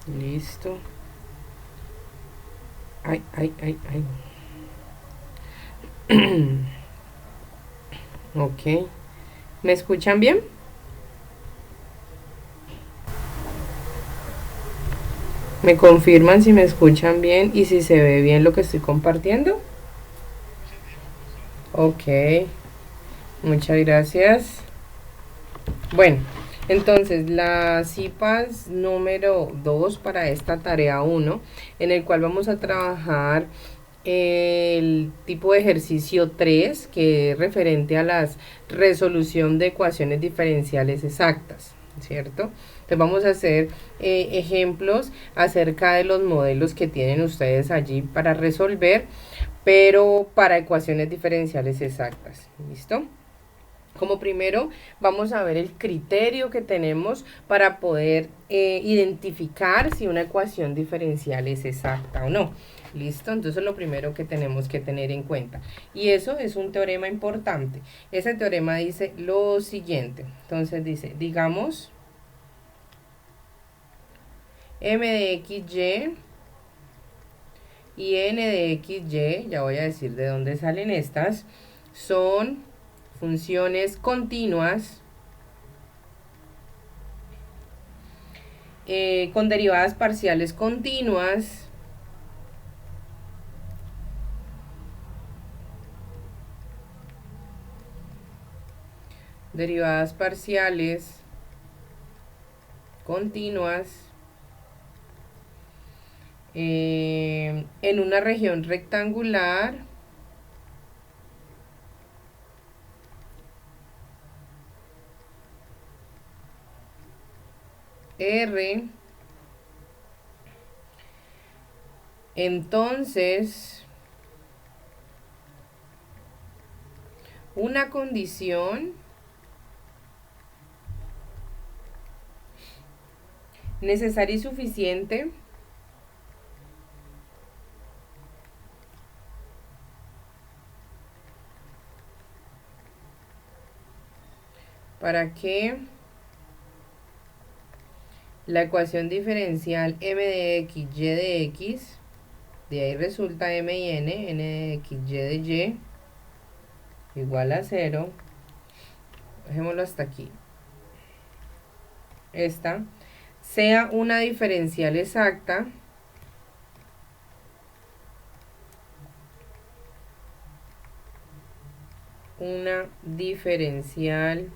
Listo. Ay, ay, ay, ay. Ok. ¿Me escuchan bien? ¿Me confirman si me escuchan bien y si se ve bien lo que estoy compartiendo? Ok. Muchas gracias. Bueno, entonces la CIPAS número 2 para esta tarea uno, en el cual vamos a trabajar el tipo de ejercicio 3, que es referente a la resolución de ecuaciones diferenciales exactas, ¿cierto? Entonces vamos a hacer ejemplos acerca de los modelos que tienen ustedes allí para resolver, pero para ecuaciones diferenciales exactas, ¿listo? Como primero vamos a ver el criterio que tenemos para poder identificar si una ecuación diferencial es exacta o no. ¿Listo? Entonces lo primero que tenemos que tener en cuenta. Y eso es un teorema importante. Ese teorema dice lo siguiente. Entonces dice, digamos, m de xy y n de xy, ya voy a decir de dónde salen estas, son funciones continuas con derivadas parciales continuas derivadas parciales continuas en una región rectangular R, entonces una condición necesaria y suficiente para que la ecuación diferencial m de x, y de x, de ahí resulta m y n de x, y de y, igual a 0, dejémoslo hasta aquí, esta, sea una diferencial exacta una diferencial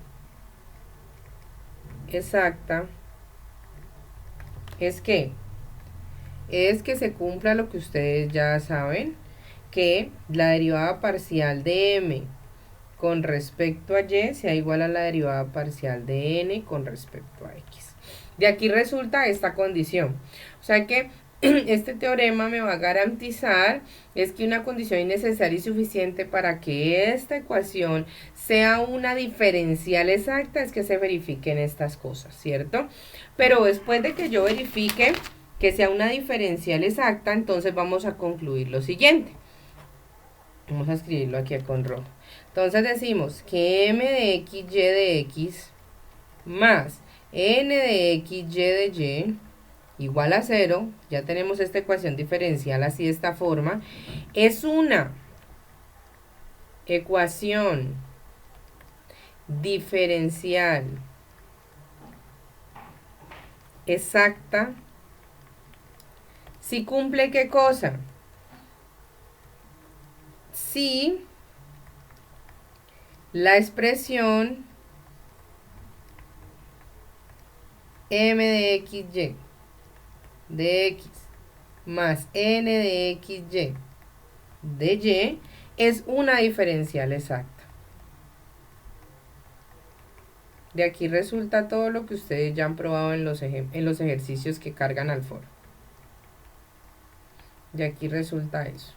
exacta es que se cumpla lo que ustedes ya saben, que la derivada parcial de m con respecto a y sea igual a la derivada parcial de n con respecto a x. De aquí resulta esta condición. O sea que este teorema me va a garantizar es que una condición necesaria y suficiente para que esta ecuación sea una diferencial exacta es que se verifiquen estas cosas, ¿cierto? Pero después de que yo verifique que sea una diferencial exacta, entonces vamos a concluir lo siguiente. Vamos a escribirlo aquí con rojo. Entonces decimos que m de x, y de x más n de x, y de y igual a 0, ya tenemos esta ecuación diferencial así de esta forma, es una ecuación diferencial exacta si cumple qué cosa? Si la expresión m de x, y de x más n de x, y de y es una diferencial exacta. De aquí resulta todo lo que ustedes ya han probado en los ejercicios que cargan al foro. De aquí resulta eso.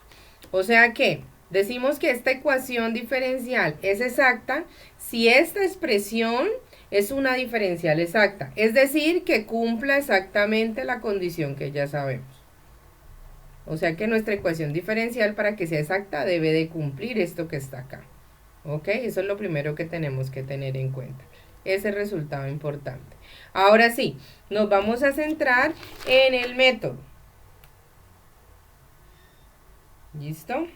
O sea que decimos que esta ecuación diferencial es exacta si esta expresión es una diferencial exacta. Es decir, que cumpla exactamente la condición que ya sabemos. O sea que nuestra ecuación diferencial, para que sea exacta, debe de cumplir esto que está acá. ¿Ok? Eso es lo primero que tenemos que tener en cuenta. Ese resultado importante. Ahora sí, nos vamos a centrar en el método. ¿Listo?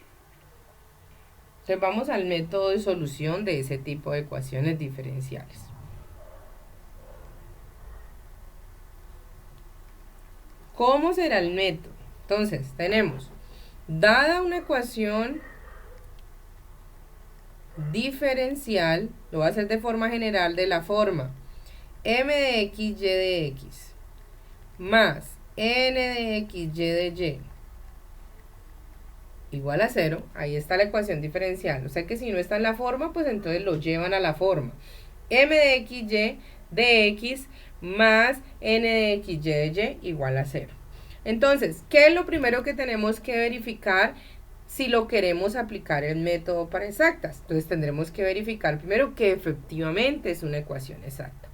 Entonces vamos al método de solución de ese tipo de ecuaciones diferenciales. ¿Cómo será el método? Entonces, tenemos, dada una ecuación diferencial, lo voy a hacer de forma general de la forma m de x, y de x, más n de x, y de y, igual a 0, ahí está la ecuación diferencial. O sea que si no está en la forma, pues entonces lo llevan a la forma. M de x, y de x, más n de x, y de y, igual a 0. Entonces, ¿qué es lo primero que tenemos que verificar si lo queremos aplicar el método para exactas? Entonces tendremos que verificar primero que efectivamente es una ecuación exacta.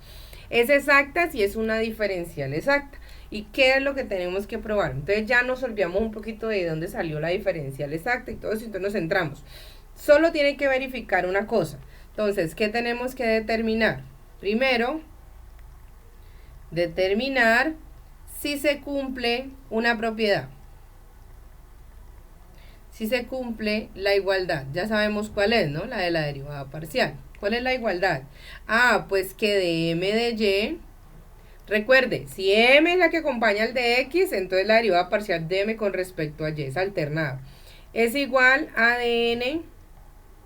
Es exacta si es una diferencial exacta. ¿Y qué es lo que tenemos que probar? Entonces ya nos olvidamos un poquito de dónde salió la diferencial exacta y todo eso, entonces nos centramos. Solo tiene que verificar una cosa. Entonces, ¿qué tenemos que determinar? Primero, determinar si se cumple una propiedad. Si se cumple la igualdad. Ya sabemos cuál es, ¿no? La de la derivada parcial. ¿Cuál es la igualdad? Ah, pues que de m de y... Recuerde, si m es la que acompaña al de x, entonces la derivada parcial de m con respecto a y es alternada. Es igual a de n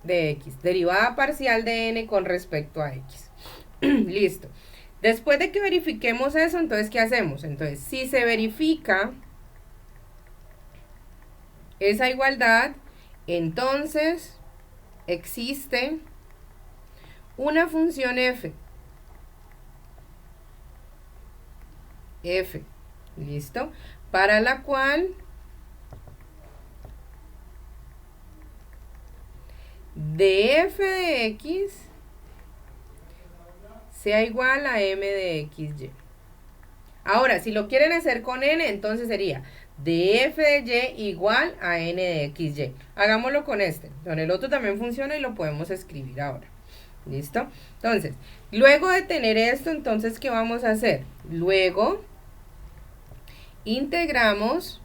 de x. Derivada parcial de n con respecto a x. Listo. Después de que verifiquemos eso, entonces, ¿qué hacemos? Entonces, si se verifica esa igualdad, entonces existe una función f. ¿Listo? Para la cual de f de x sea igual a m de x, y. Ahora, si lo quieren hacer con n, entonces sería de f de y igual a n de x, y. Hagámoslo con este. Con el otro también funciona y lo podemos escribir ahora. ¿Listo? Entonces, luego de tener esto, entonces, ¿qué vamos a hacer? Luego, integramos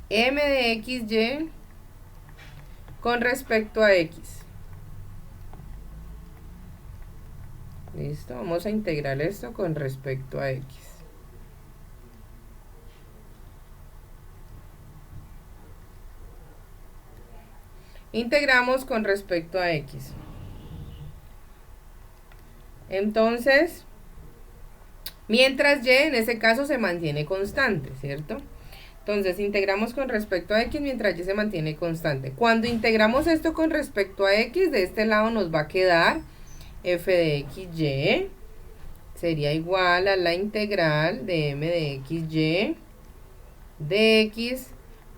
m de x, y con respecto a x. ¿Listo? Vamos a integrar esto con respecto a x. Integramos con respecto a x. Entonces, mientras y en ese caso se mantiene constante, ¿cierto? Entonces, integramos con respecto a x mientras y se mantiene constante. Cuando integramos esto con respecto a x, de este lado nos va a quedar f de x, y sería igual a la integral de m de x, y de x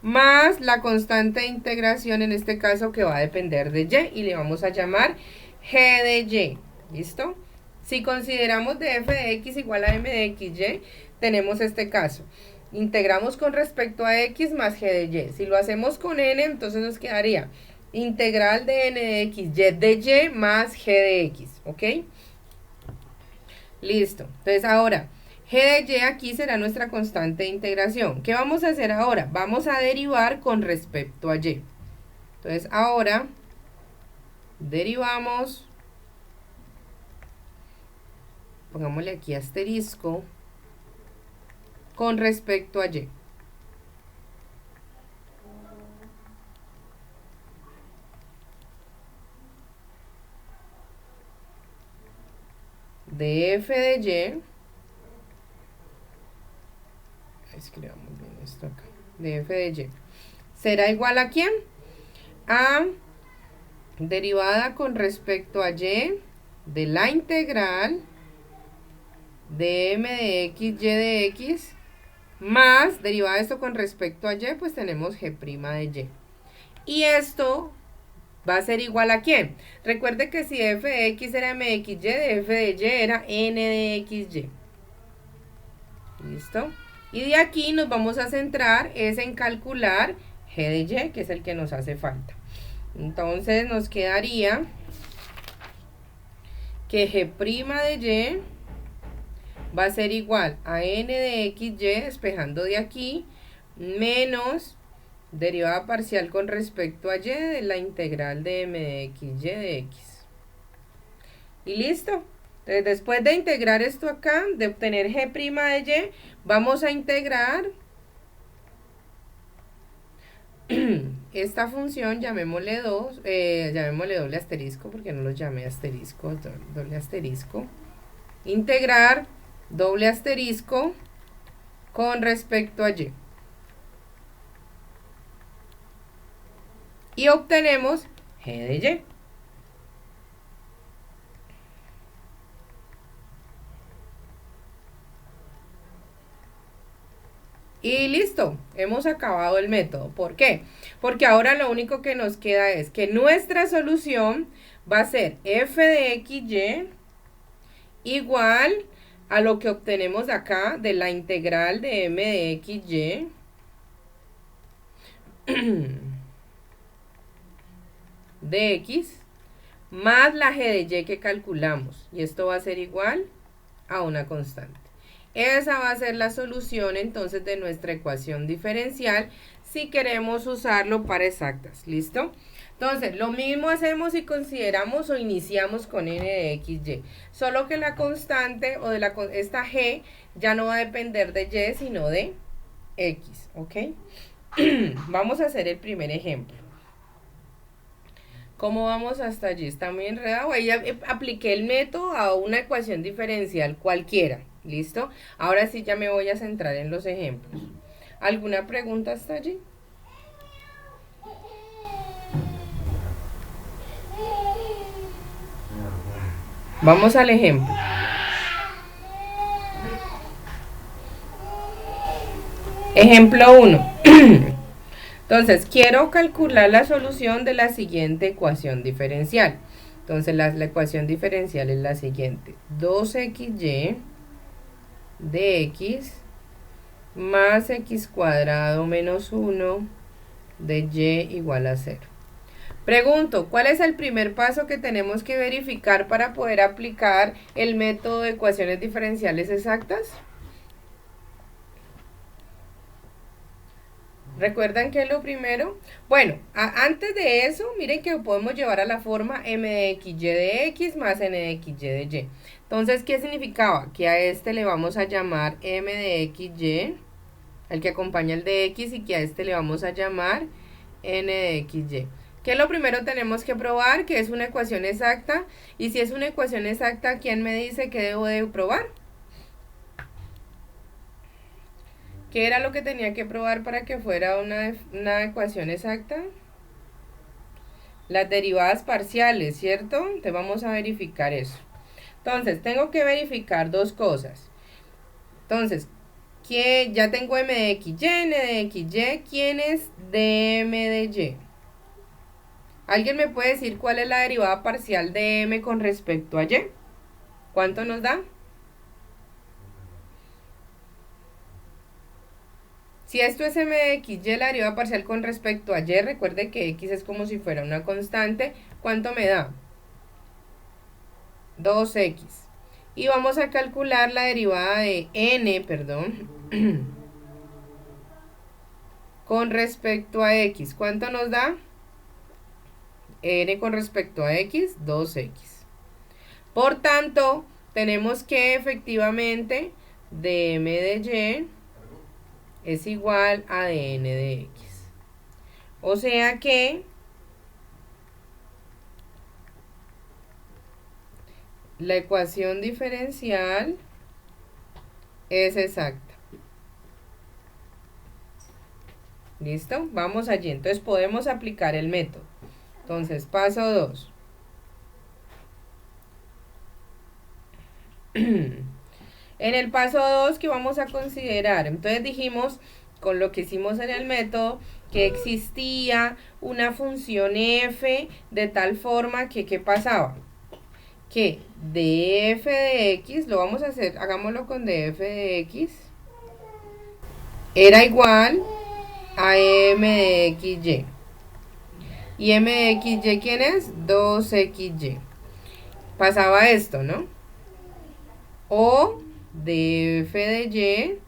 más la constante de integración, en este caso que va a depender de y, y le vamos a llamar g de y. ¿Listo? Si consideramos de f de x igual a m de x, y, tenemos este caso. Integramos con respecto a x más g de y. Si lo hacemos con n, entonces nos quedaría integral de n de x, y de y más g de x. ¿Ok? Listo. Entonces ahora, g de y aquí será nuestra constante de integración. ¿Qué vamos a hacer ahora? Vamos a derivar con respecto a y. Entonces ahora, derivamos, pongámosle aquí asterisco, con respecto a y. De f de y, escribamos bien esto acá, de f de y, será igual a ¿quién? A derivada con respecto a y de la integral de m de x, y de x, más derivada de esto con respecto a y, pues tenemos g' de y. Y esto va a ser igual a ¿quién? Recuerde que si f de x era m de x, y, de f de y era n de x, y. ¿Listo? Y de aquí nos vamos a centrar es en calcular g de y, que es el que nos hace falta. Entonces nos quedaría que g' de y va a ser igual a n de xy, despejando de aquí, menos derivada parcial con respecto a y de la integral de m de xy de x. Y listo. Entonces, después de integrar esto acá, de obtener g' de y, vamos a integrar esta función, llamémosle doble asterisco, porque no lo llamé asterisco, doble asterisco. Integrar doble asterisco con respecto a y. Y obtenemos g de y. Y listo, hemos acabado el método. ¿Por qué? Porque ahora lo único que nos queda es que nuestra solución va a ser f de xy igual a lo que obtenemos acá de la integral de m de xy de x más la g de y que calculamos. Y esto va a ser igual a una constante. Esa va a ser la solución entonces de nuestra ecuación diferencial si queremos usarlo para exactas. ¿Listo? Entonces, lo mismo hacemos si consideramos o iniciamos con n de xy. Solo que la constante o de esta g ya no va a depender de y, sino de x. ¿Ok? Vamos a hacer el primer ejemplo. ¿Cómo vamos hasta allí? Está muy enredado. Ahí ya apliqué el método a una ecuación diferencial cualquiera. ¿Listo? Ahora sí ya me voy a centrar en los ejemplos. ¿Alguna pregunta hasta allí? Vamos al ejemplo. Ejemplo 1. Entonces, quiero calcular la solución de la siguiente ecuación diferencial. Entonces, la ecuación diferencial es la siguiente. 2xy de x más x cuadrado menos 1 de y igual a 0. Pregunto, ¿cuál es el primer paso que tenemos que verificar para poder aplicar el método de ecuaciones diferenciales exactas? ¿Recuerdan qué es lo primero? Bueno, antes de eso, miren que podemos llevar a la forma m de xy de x más n de xy de y. Entonces, ¿qué significaba? Que a este le vamos a llamar m de xy, al que acompaña el de x, y que a este le vamos a llamar n de xy. ¿Qué es lo primero tenemos que probar? Que es una ecuación exacta. Y si es una ecuación exacta, ¿quién me dice que debo de probar? ¿Qué era lo que tenía que probar para que fuera una ecuación exacta? Las derivadas parciales, ¿cierto? Entonces vamos a verificar eso. Entonces, tengo que verificar dos cosas. Entonces, que ya tengo m de xy, n de xy, ¿quién es dm de y? ¿Alguien me puede decir cuál es la derivada parcial de m con respecto a y? ¿Cuánto nos da? Si esto es m de xy, la derivada parcial con respecto a y, recuerde que x es como si fuera una constante. ¿Cuánto me da? 2x. Y vamos a calcular la derivada de n, con respecto a x. ¿Cuánto nos da? N con respecto a x, 2x. Por tanto, tenemos que efectivamente dm de y es igual a dn de x. O sea que la ecuación diferencial es exacta. ¿Listo? Vamos allí. Entonces podemos aplicar el método. Entonces, paso 2. En el paso 2, ¿qué vamos a considerar? Entonces dijimos, con lo que hicimos en el método, que existía una función f de tal forma que, ¿qué pasaba? Que df de x, lo vamos a hacer, hagámoslo con df de x, era igual a m de xy. ¿Y m de xy quién es? 2xy. pasaba esto, ¿no? O de f de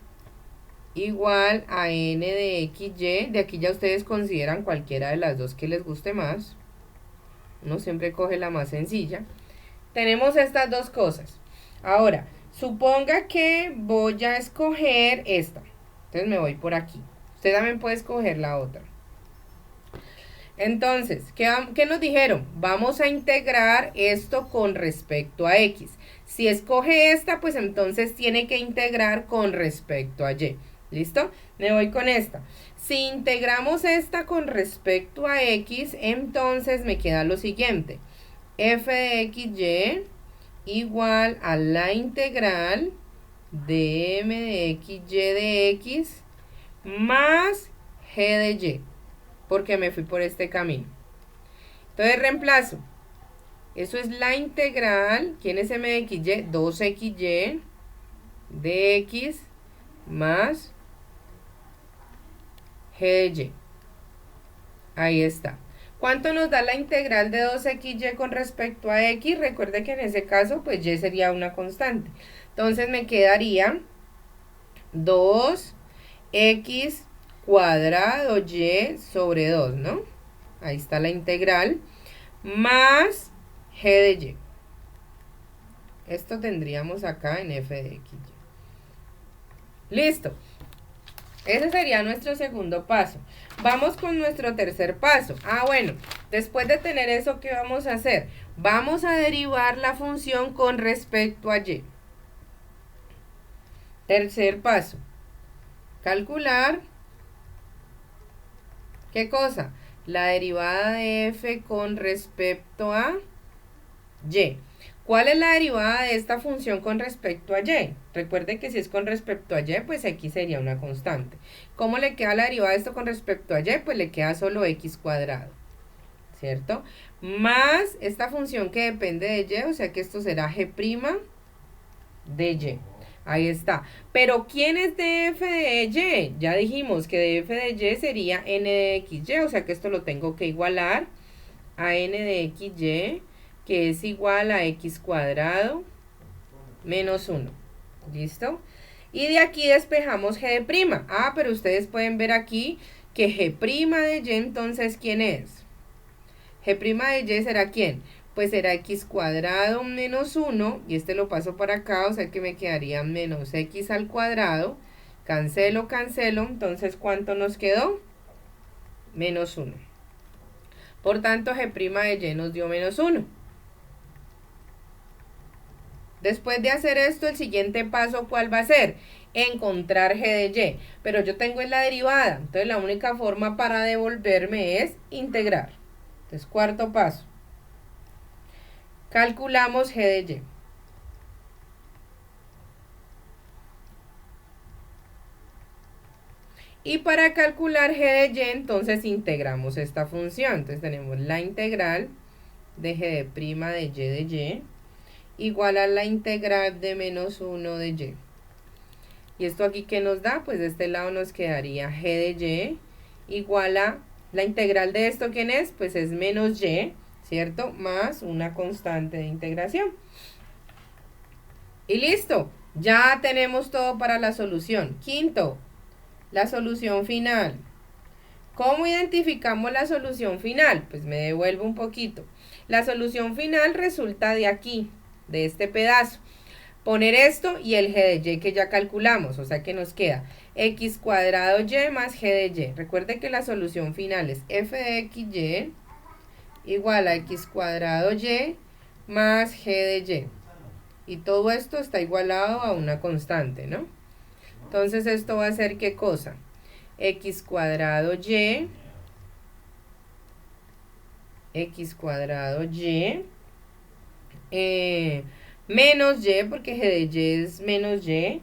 y igual a n de xy. De aquí ya ustedes consideran cualquiera de las dos que les guste más. Uno siempre coge la más sencilla. Tenemos estas dos cosas. Ahora, suponga que voy a escoger esta. Entonces me voy por aquí. Usted también puede escoger la otra. Entonces, ¿qué nos dijeron? Vamos a integrar esto con respecto a x. Si escoge esta, pues entonces tiene que integrar con respecto a y. ¿Listo? Me voy con esta. Si integramos esta con respecto a x, entonces me queda lo siguiente. F de xy igual a la integral de m de xy de x más g de y, porque me fui por este camino. Entonces reemplazo. Eso es la integral. ¿Quién es m de xy? 2xy de x más g de y. Ahí está. ¿Cuánto nos da la integral de 2xy con respecto a x? Recuerde que en ese caso, pues y sería una constante. Entonces me quedaría 2x cuadrado y sobre 2, ¿no? Ahí está la integral. Más g de y. Esto tendríamos acá en f de xy. Listo. Ese sería nuestro segundo paso. Vamos con nuestro tercer paso. Bueno, después de tener eso, ¿qué vamos a hacer? Vamos a derivar la función con respecto a y. Tercer paso. Calcular. ¿Qué cosa? La derivada de f con respecto a y. ¿Cuál es la derivada de esta función con respecto a y? Recuerde que si es con respecto a y, pues x sería una constante. ¿Cómo le queda la derivada de esto con respecto a y? Pues le queda solo x cuadrado, ¿cierto? Más esta función que depende de y, o sea que esto será g' de y. Ahí está. Pero ¿quién es de f de y? Ya dijimos que de f de y sería n de xy, o sea que esto lo tengo que igualar a n de xy, que es igual a x cuadrado menos 1. ¿Listo? Y de aquí despejamos g de'. Pero ustedes pueden ver aquí que g' de y, entonces, ¿quién es? G' de y será ¿quién? Pues será x cuadrado menos 1, y este lo paso para acá, o sea que me quedaría menos x al cuadrado. Cancelo, entonces ¿cuánto nos quedó? Menos 1. Por tanto, g' de y nos dio menos 1. Después de hacer esto, el siguiente paso, ¿cuál va a ser? Encontrar g de y. Pero yo tengo en la derivada, entonces la única forma para devolverme es integrar. Entonces, cuarto paso. Calculamos g de y. Y para calcular g de y, entonces integramos esta función. Entonces tenemos la integral de g' de y igual a la integral de menos 1 de y. ¿Y esto aquí qué nos da? Pues de este lado nos quedaría g de y igual a la integral de esto, ¿quién es? Pues es menos y, ¿cierto? Más una constante de integración. Y listo. Ya tenemos todo para la solución. Quinto, la solución final. ¿Cómo identificamos la solución final? Pues me devuelvo un poquito. La solución final resulta de aquí, de este pedazo. Poner esto y el g de y que ya calculamos, o sea que nos queda x cuadrado y más g de y. Recuerde que la solución final es f de xy igual a x cuadrado y más g de y. Y todo esto está igualado a una constante, ¿no? Entonces esto va a ser ¿qué cosa? X cuadrado y menos y, porque g de y es menos y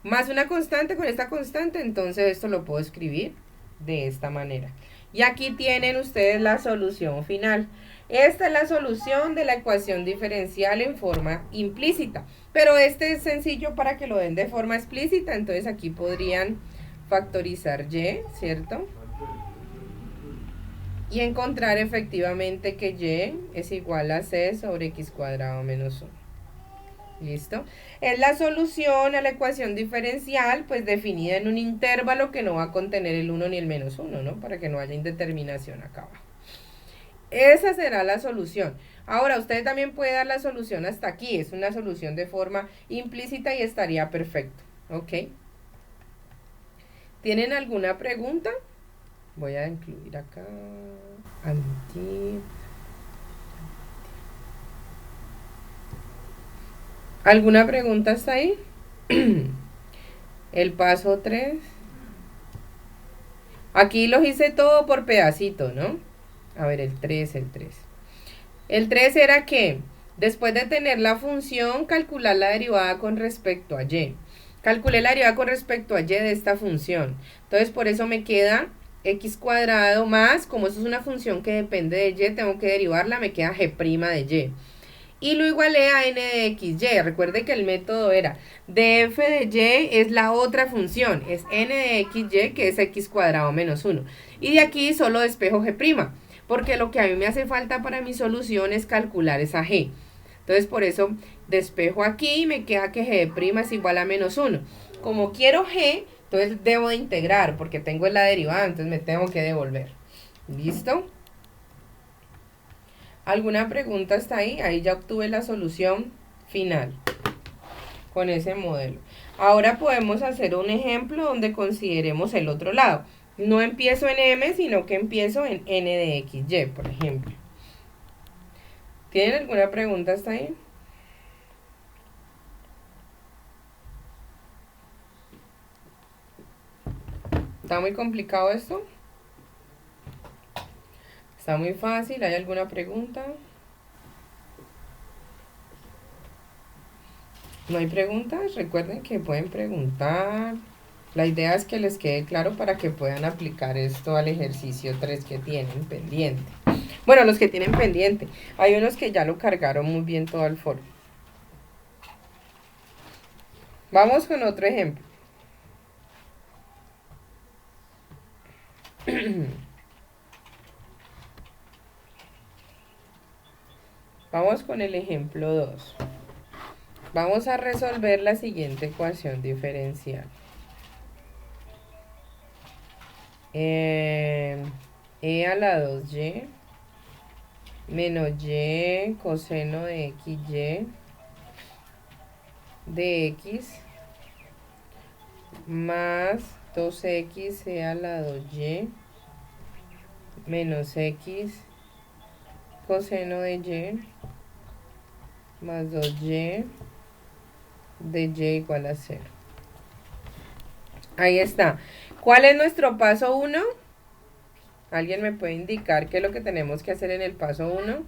más una constante con esta constante, entonces esto lo puedo escribir de esta manera. Y aquí tienen ustedes la solución final. Esta es la solución de la ecuación diferencial en forma implícita, pero este es sencillo para que lo den de forma explícita, entonces aquí podrían factorizar y, ¿cierto? y encontrar efectivamente que y es igual a c sobre x cuadrado menos 1. ¿Listo? Es la solución a la ecuación diferencial, pues definida en un intervalo que no va a contener el 1 ni el menos 1, ¿no? Para que no haya indeterminación acá abajo. Esa será la solución. Ahora, usted también puede dar la solución hasta aquí. Es una solución de forma implícita y estaría perfecto. ¿Ok? ¿Tienen alguna pregunta? Voy a incluir acá. ¿Alguna pregunta hasta ahí? El paso 3. Aquí los hice todo por pedacito, ¿no? A ver, el 3. El 3 era que, después de tener la función, calcular la derivada con respecto a y. Calculé la derivada con respecto a y de esta función. Entonces, por eso me queda x cuadrado más, como eso es una función que depende de y, tengo que derivarla, me queda g' de y. Y lo igualé a n de xy. Recuerde que el método era df de y es la otra función, es n de xy, que es x cuadrado menos 1. Y de aquí solo despejo g', porque lo que a mí me hace falta para mi solución es calcular esa g. Entonces por eso despejo aquí y me queda que g' es igual a menos 1. Como quiero g, entonces debo de integrar, porque tengo la derivada, entonces me tengo que devolver. ¿Listo? ¿Alguna pregunta hasta ahí? Ahí ya obtuve la solución final con ese modelo. Ahora podemos hacer un ejemplo donde consideremos el otro lado. No empiezo en m, sino que empiezo en n de xy, por ejemplo. ¿Tienen alguna pregunta hasta ahí? ¿Está muy complicado esto? ¿Está muy fácil? ¿Hay alguna pregunta? ¿No hay preguntas? Recuerden que pueden preguntar. La idea es que les quede claro para que puedan aplicar esto al ejercicio 3 que tienen pendiente. Bueno, los que tienen pendiente. Hay unos que ya lo cargaron muy bien todo el foro. Vamos con otro ejemplo. Vamos con el ejemplo 2. Vamos a resolver la siguiente ecuación diferencial. E a la 2y menos y coseno de xy de x más 2x e a la 2y menos x coseno de y más 2y de y igual a 0. Ahí está. ¿Cuál es nuestro paso 1? ¿Alguien me puede indicar qué es lo que tenemos que hacer en el paso 1?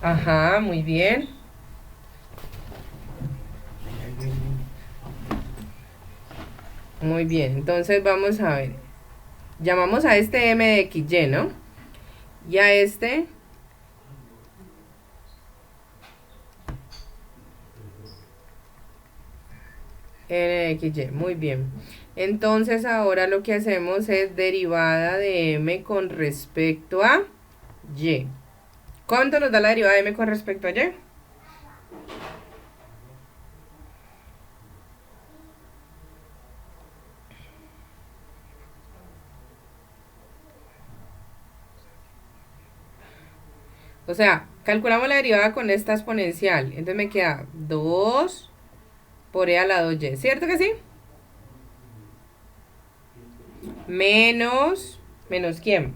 Ajá, muy bien. Muy bien, entonces vamos a ver. Llamamos a este m de xy, ¿no? Y a este n de xy, muy bien. Entonces ahora lo que hacemos es derivada de m con respecto a y. ¿Cuánto nos da la derivada de m con respecto a y? O sea, calculamos la derivada con esta exponencial. Entonces me queda 2 por e a la 2y. ¿Cierto que sí? Menos ¿quién?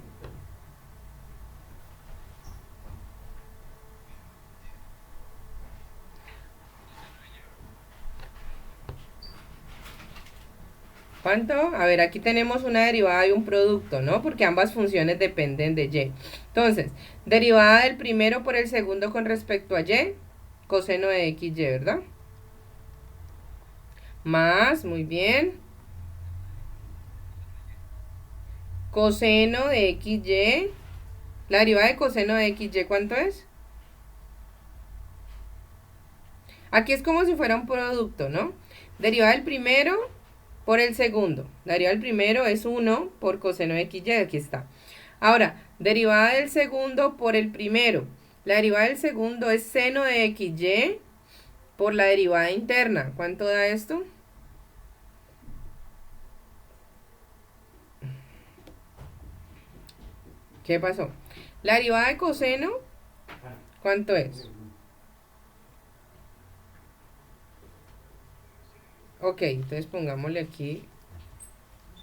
¿Cuánto? A ver, aquí tenemos una derivada y un producto, ¿no? Porque ambas funciones dependen de y. Entonces, derivada del primero por el segundo con respecto a y, coseno de xy, ¿verdad? Más, muy bien. Coseno de xy. La derivada de coseno de xy, ¿cuánto es? Aquí es como si fuera un producto, ¿no? Derivada del primero por el segundo. La derivada del primero es 1 por coseno de xy, aquí está. Ahora, derivada del segundo por el primero. La derivada del segundo es seno de xy por la derivada interna. ¿Cuánto da esto? ¿Qué pasó? La derivada de coseno, ¿cuánto es? Ok, entonces pongámosle aquí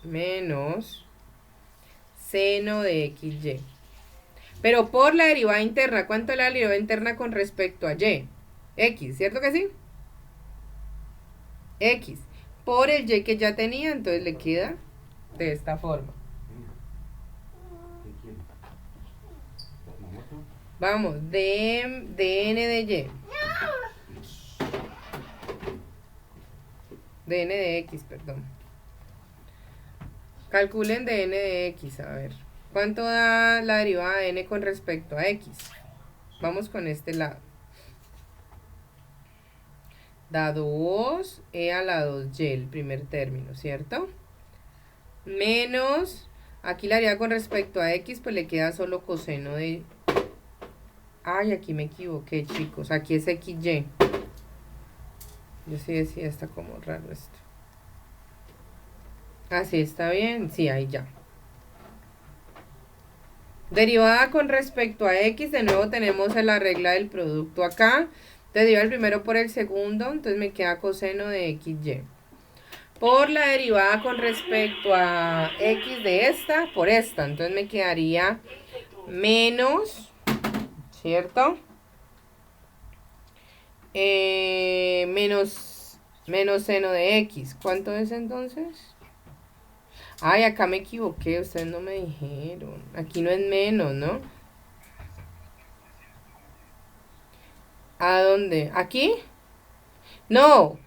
menos seno de xy. Pero por la derivada interna, ¿cuánto es la derivada interna con respecto a y? X, ¿cierto que sí? X. Por el y que ya tenía, entonces le queda de esta forma. Vamos, dn de y. dn de x, perdón. Calculen dn de x, a ver. ¿Cuánto da la derivada de n con respecto a x? Vamos con este lado. Da 2e a la 2y, el primer término, ¿cierto? Menos, aquí la derivada con respecto a x, pues le queda solo coseno de... Ay, aquí me equivoqué, chicos. Aquí es xy. Yo sí decía, está como raro esto. Así está bien. Sí, ahí ya. Derivada con respecto a x, de nuevo tenemos la regla del producto acá. Deriva el primero por el segundo, entonces me queda coseno de xy. Por la derivada con respecto a x de esta, por esta, entonces me quedaría menos, ¿cierto? Menos seno de x. ¿Cuánto es entonces? Ay, acá me equivoqué, ustedes no me dijeron. Aquí no es menos, ¿no? ¿A dónde? ¿Aquí? No.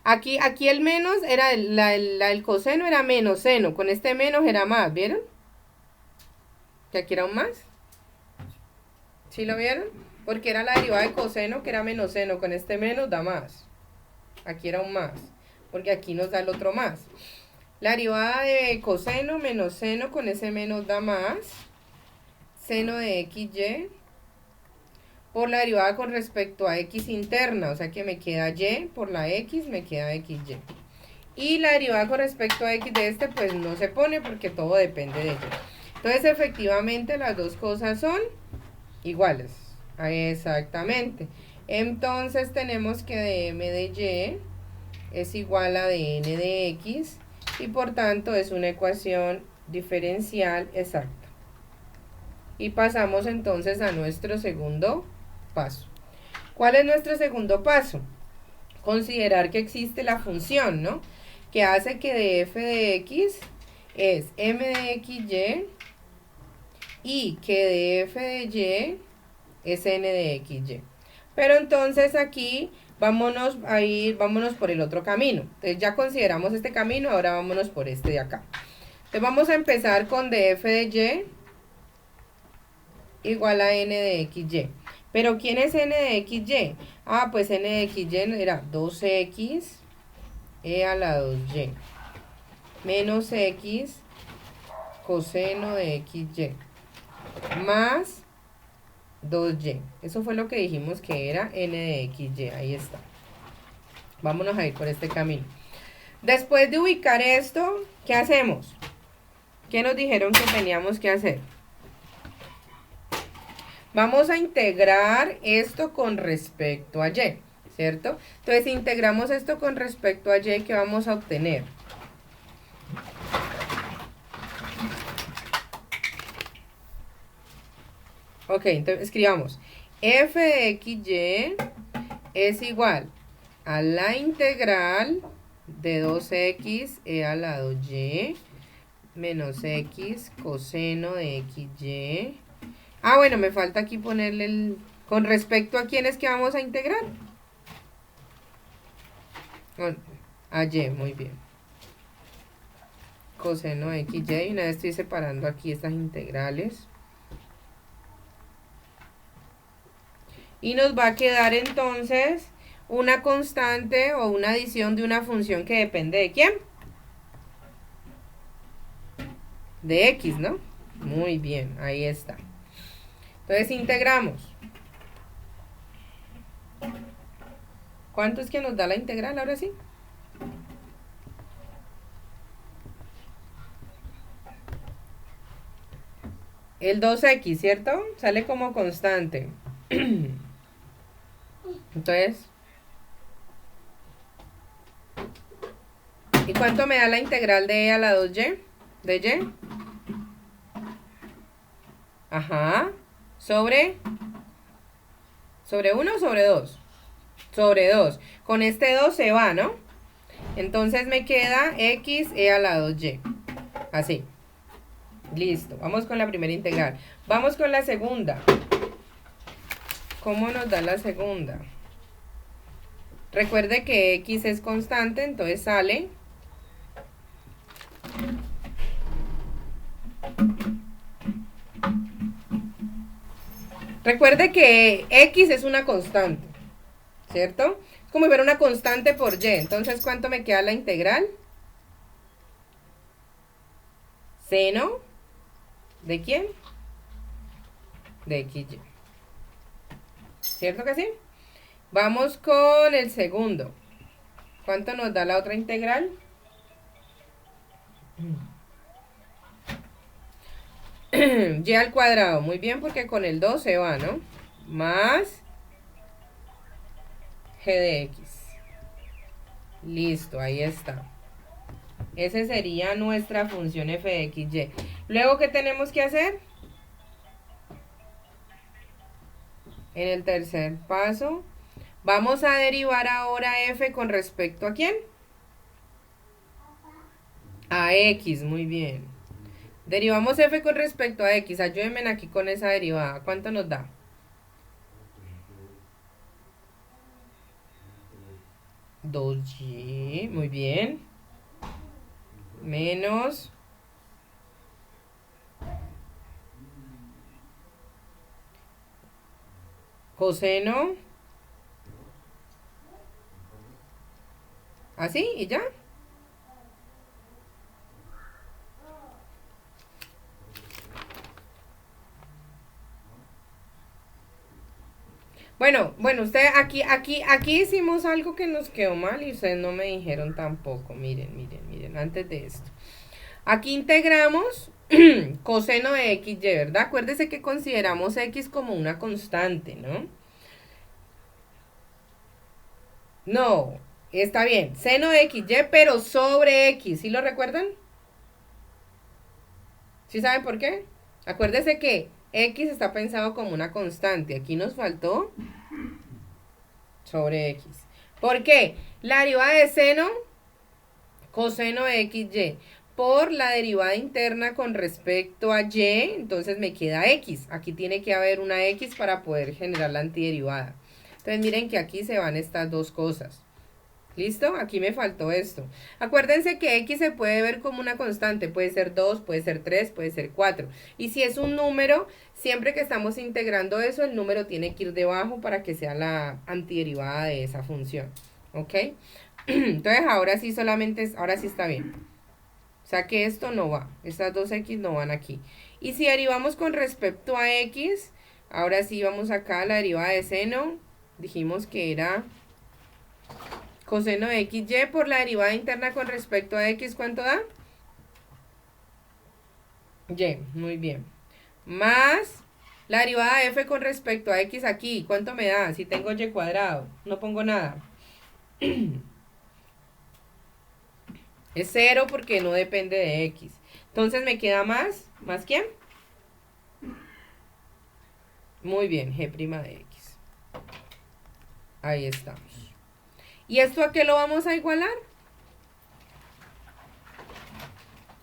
Aquí el menos era el coseno era menos seno. Con este menos era más, ¿vieron? Que aquí era un más. ¿Sí lo vieron? Porque era la derivada de coseno que era menos seno. Con este menos da más. Aquí era un más. Porque aquí nos da el otro más. La derivada de coseno menos seno, con ese menos da más. Seno de xy. Por la derivada con respecto a x interna. O sea que me queda y por la x, me queda xy. Y la derivada con respecto a x de este, pues no se pone porque todo depende de ello. Entonces, efectivamente, las dos cosas son iguales. Exactamente. Entonces, tenemos que dm de y es igual a dn de x y por tanto es una ecuación diferencial exacta. Y pasamos entonces a nuestro segundo paso. ¿Cuál es nuestro segundo paso? Considerar que existe la función, ¿no? Que hace que de f de x es m de xy y que de f de y es n de xy. Pero entonces aquí vámonos por el otro camino. Entonces ya consideramos este camino, ahora vámonos por este de acá. Entonces vamos a empezar con df de y igual a n de xy. Pero ¿quién es n de xy? Ah, pues n de xy era 2x a la 2y menos x coseno de xy más 2y. Eso fue lo que dijimos que era n de xy. Ahí está. Vámonos a ir por este camino. Después de ubicar esto, ¿qué hacemos? ¿Qué nos dijeron que teníamos que hacer? Vamos a integrar esto con respecto a y, ¿cierto? Entonces, si integramos esto con respecto a y, ¿qué vamos a obtener? Ok, entonces escribamos f de xy es igual a la integral de 2x a la 2y menos x coseno de xy. Ah, bueno, me falta aquí ponerle el... ¿Con respecto a quién es que vamos a integrar? A y, muy bien. Coseno de xy, una vez estoy separando aquí estas integrales. Y nos va a quedar entonces una constante o una adición de una función que depende ¿de quién? de x, ¿no? Muy bien, ahí está. Entonces integramos. ¿Cuánto es que nos da la integral ahora sí? El 2x, ¿cierto? Sale como constante. Entonces, ¿y cuánto me da la integral de e a la 2y? ¿De y? Ajá. ¿Sobre? ¿Sobre 1 o sobre 2? Sobre 2. Con este 2 se va, ¿no? Entonces me queda x e a la 2y. Así. Listo. Vamos con la primera integral. Vamos con la segunda. ¿Cómo nos da la segunda? Recuerde que x es constante, entonces sale recuerde que x es una constante, ¿cierto? Es como si fuera una constante por y. Entonces, ¿cuánto me queda la integral? Seno. ¿De quién? De xy. ¿Cierto que sí? Vamos con el segundo. ¿Cuánto nos da la otra integral? Y al cuadrado. Muy bien, porque con el 2 se va, ¿no? Más g de x. Listo, ahí está. Esa sería nuestra función f de xy. Luego, ¿qué tenemos que hacer? En el tercer paso, vamos a derivar ahora f con respecto a ¿quién? A x, muy bien. Derivamos f con respecto a x. Ayúdenme aquí con esa derivada. ¿Cuánto nos da? 2y, muy bien. Menos coseno. ¿Así? ¿Y ya? Bueno, aquí hicimos algo que nos quedó mal y ustedes no me dijeron tampoco. Miren, antes de esto. Aquí integramos coseno de xy, ¿verdad? Acuérdese que consideramos x como una constante, ¿no? No, está bien. Seno de xy, pero sobre x. ¿Sí lo recuerdan? ¿Sí saben por qué? Acuérdese que x está pensado como una constante. Aquí nos faltó sobre x. ¿Por qué? La derivada de seno, coseno de xy, por la derivada interna con respecto a y, entonces me queda x. Aquí tiene que haber una x para poder generar la antiderivada. Entonces miren que aquí se van estas dos cosas. ¿Listo? Aquí me faltó esto. Acuérdense que x se puede ver como una constante. Puede ser 2, puede ser 3, puede ser 4. Y si es un número, siempre que estamos integrando eso, el número tiene que ir debajo para que sea la antiderivada de esa función. ¿Ok? Entonces ahora sí ahora sí está bien. O sea que esto no va. Estas dos x no van aquí. Y si derivamos con respecto a x, ahora sí vamos acá a la derivada de seno. Dijimos que era coseno de xy por la derivada interna con respecto a x, ¿cuánto da? Y, muy bien. Más la derivada de f con respecto a x aquí, ¿cuánto me da? Si tengo y cuadrado, no pongo nada. Es 0 porque no depende de x. Entonces me queda más. ¿Más quién? Muy bien, g' de x. Ahí estamos. ¿Y esto a qué lo vamos a igualar?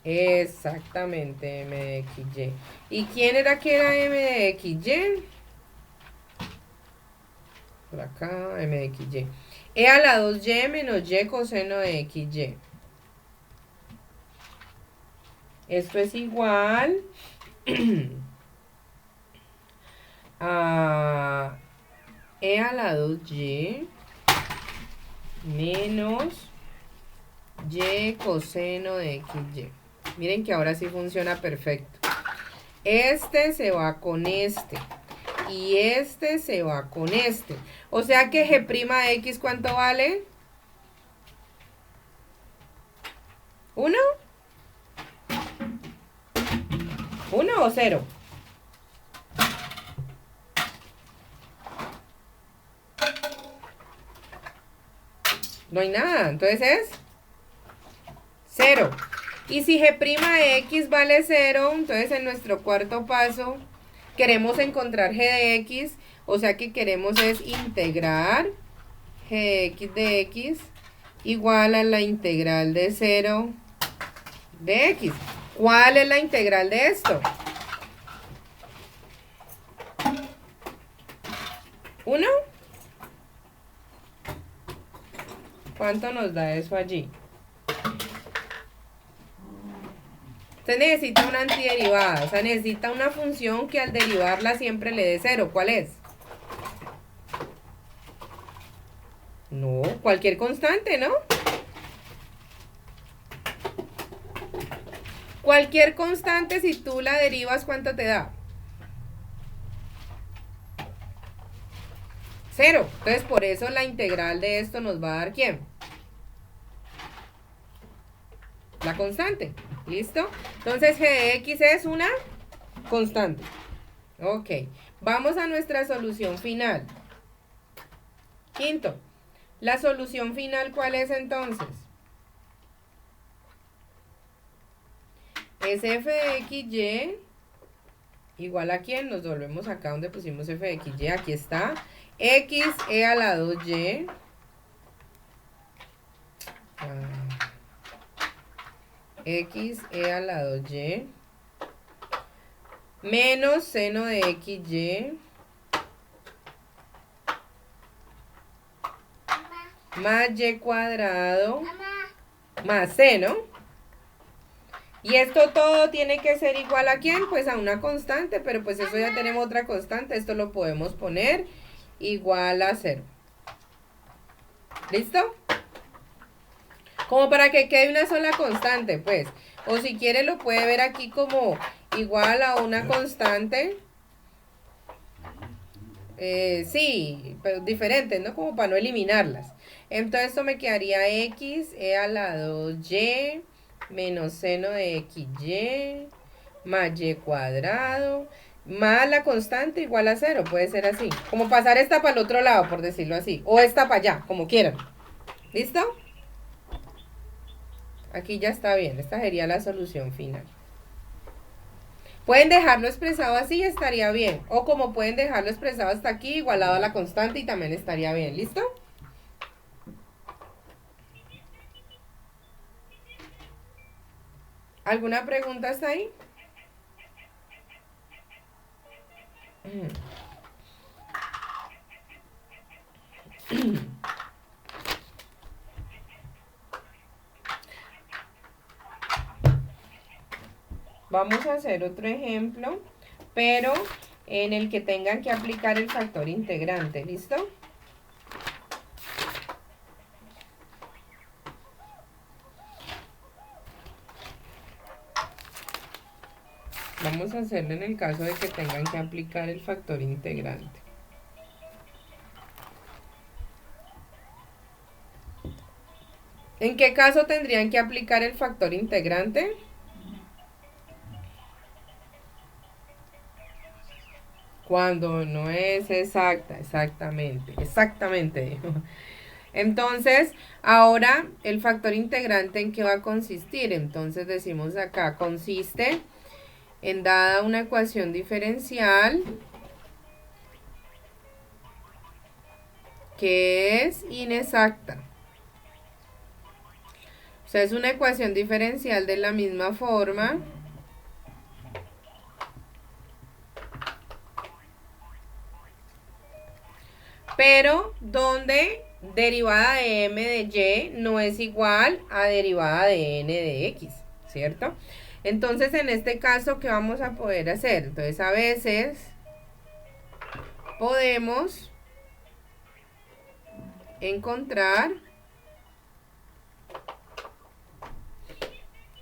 Exactamente, m de xy. ¿Y quién era que era m de xy? Por acá, m de xy. E a la 2y menos y coseno de xy. Esto es igual a e a la 2y menos y coseno de xy. Miren que ahora sí funciona perfecto. Este se va con este. Y este se va con este. O sea que G' de X, ¿cuánto vale? ¿1? ¿1 o 0? No hay nada. Entonces es 0. Y si G' de X vale 0, entonces en nuestro cuarto paso queremos encontrar G de X. O sea que queremos es integrar G de X igual a la integral de 0 de X. ¿Cuál es la integral de esto? 1. ¿Cuánto nos da eso allí? Usted necesita una antiderivada, o sea, necesita una función que al derivarla siempre le dé 0. ¿Cuál es? No, cualquier constante, ¿no? Cualquier constante, si tú la derivas, ¿cuánto te da? 0. Entonces, por eso la integral de esto nos va a dar ¿quién? La constante. ¿Listo? Entonces, G de X es una constante. Ok. Vamos a nuestra solución final. Quinto. ¿La solución final cuál es entonces? Es f de xy igual a quién, nos volvemos acá donde pusimos f de xy, aquí está, x e a la 2y x e a la 2y menos seno de xy más y cuadrado más c, ¿no? Y esto todo tiene que ser igual a quién, pues a una constante, pero pues eso ya tenemos otra constante, esto lo podemos poner igual a 0. ¿Listo? Como para que quede una sola constante, pues. O si quiere lo puede ver aquí como igual a una constante. Sí, pero diferentes, ¿no? Como para no eliminarlas. Entonces esto me quedaría x e a la 2y menos seno de xy más y cuadrado más la constante igual a 0. Puede ser así. Como pasar esta para el otro lado, por decirlo así. O esta para allá, como quieran. ¿Listo? Aquí ya está bien. Esta sería la solución final. Pueden dejarlo expresado así y estaría bien. O como pueden dejarlo expresado hasta aquí, igualado a la constante y también estaría bien. ¿Listo? ¿Alguna pregunta hasta ahí? Vamos a hacer otro ejemplo, pero en el que tengan que aplicar el factor integrante. ¿Listo? Vamos a hacerlo en el caso de que tengan que aplicar el factor integrante. ¿En qué caso tendrían que aplicar el factor integrante? Cuando no es exacta, exactamente. Entonces, ahora el factor integrante en qué va a consistir. Entonces decimos acá, consiste en dada una ecuación diferencial que es inexacta. O sea, es una ecuación diferencial de la misma forma pero donde derivada de m de y no es igual a derivada de n de x, ¿cierto? Entonces, en este caso, ¿qué vamos a poder hacer? Entonces, a veces podemos encontrar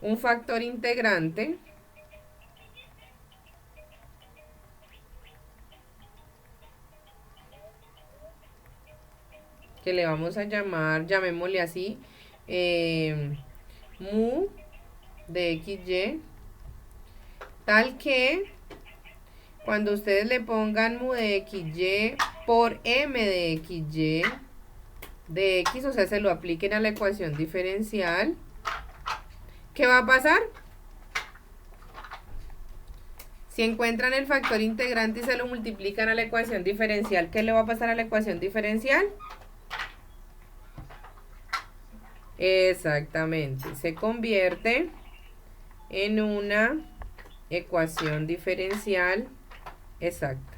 un factor integrante que le vamos a llamar, llamémosle así, mu de xy, tal que cuando ustedes le pongan mu de xy por m de xy de x, o sea, se lo apliquen a la ecuación diferencial, ¿qué va a pasar? Si encuentran el factor integrante y se lo multiplican a la ecuación diferencial, ¿qué le va a pasar a la ecuación diferencial? Exactamente, se convierte en una ecuación diferencial exacta.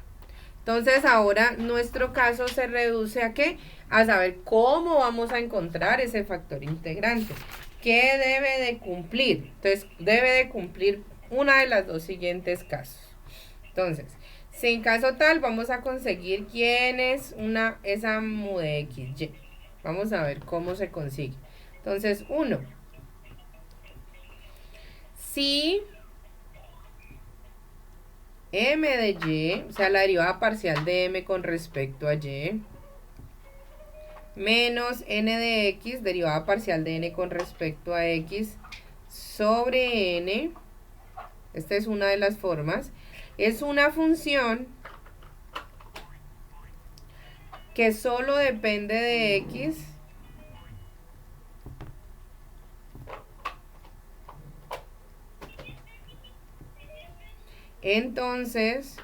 Entonces ahora nuestro caso se reduce a ¿qué? A saber cómo vamos a encontrar ese factor integrante. ¿Qué debe de cumplir? Entonces debe de cumplir una de las dos siguientes casos. Entonces, si en caso tal vamos a conseguir quién es esa mu de xy. Vamos a ver cómo se consigue. Entonces, 1. Si m de y, o sea, la derivada parcial de m con respecto a y, menos n de x, derivada parcial de n con respecto a x, sobre n, esta es una de las formas, es una función que solo depende de x, entonces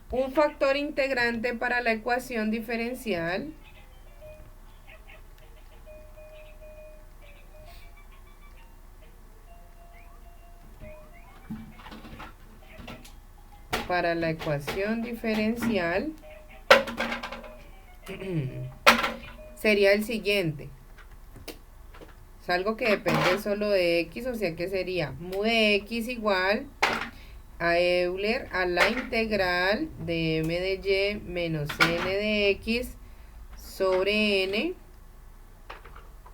un factor integrante para la ecuación diferencial sería el siguiente. Es algo que depende solo de x, o sea que sería mu de x igual a Euler a la integral de m de y menos n de x sobre n,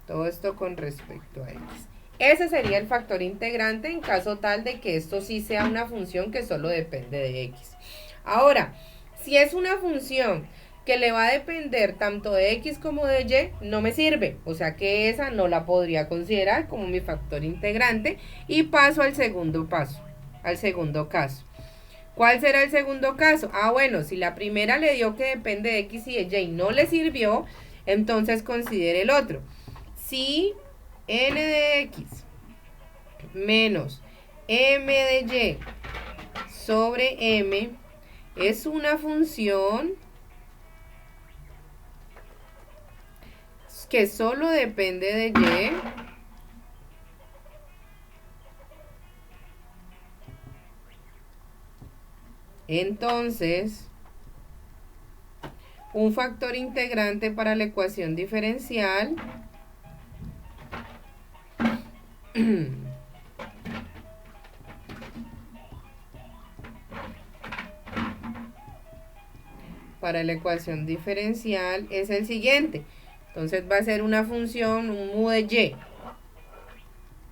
todo esto con respecto a x. Ese sería el factor integrante en caso tal de que esto sí sea una función que solo depende de x. Ahora, si es una función que le va a depender tanto de x como de y, no me sirve. O sea que esa no la podría considerar como mi factor integrante. Y paso al segundo paso, al segundo caso. ¿Cuál será el segundo caso? Ah, bueno, si la primera le dio que depende de x y de y no le sirvió, entonces considere el otro. Si n de x menos m de y sobre m es una función que solo depende de y, entonces un factor integrante para la ecuación diferencial es el siguiente. Entonces va a ser una función, un mu de y,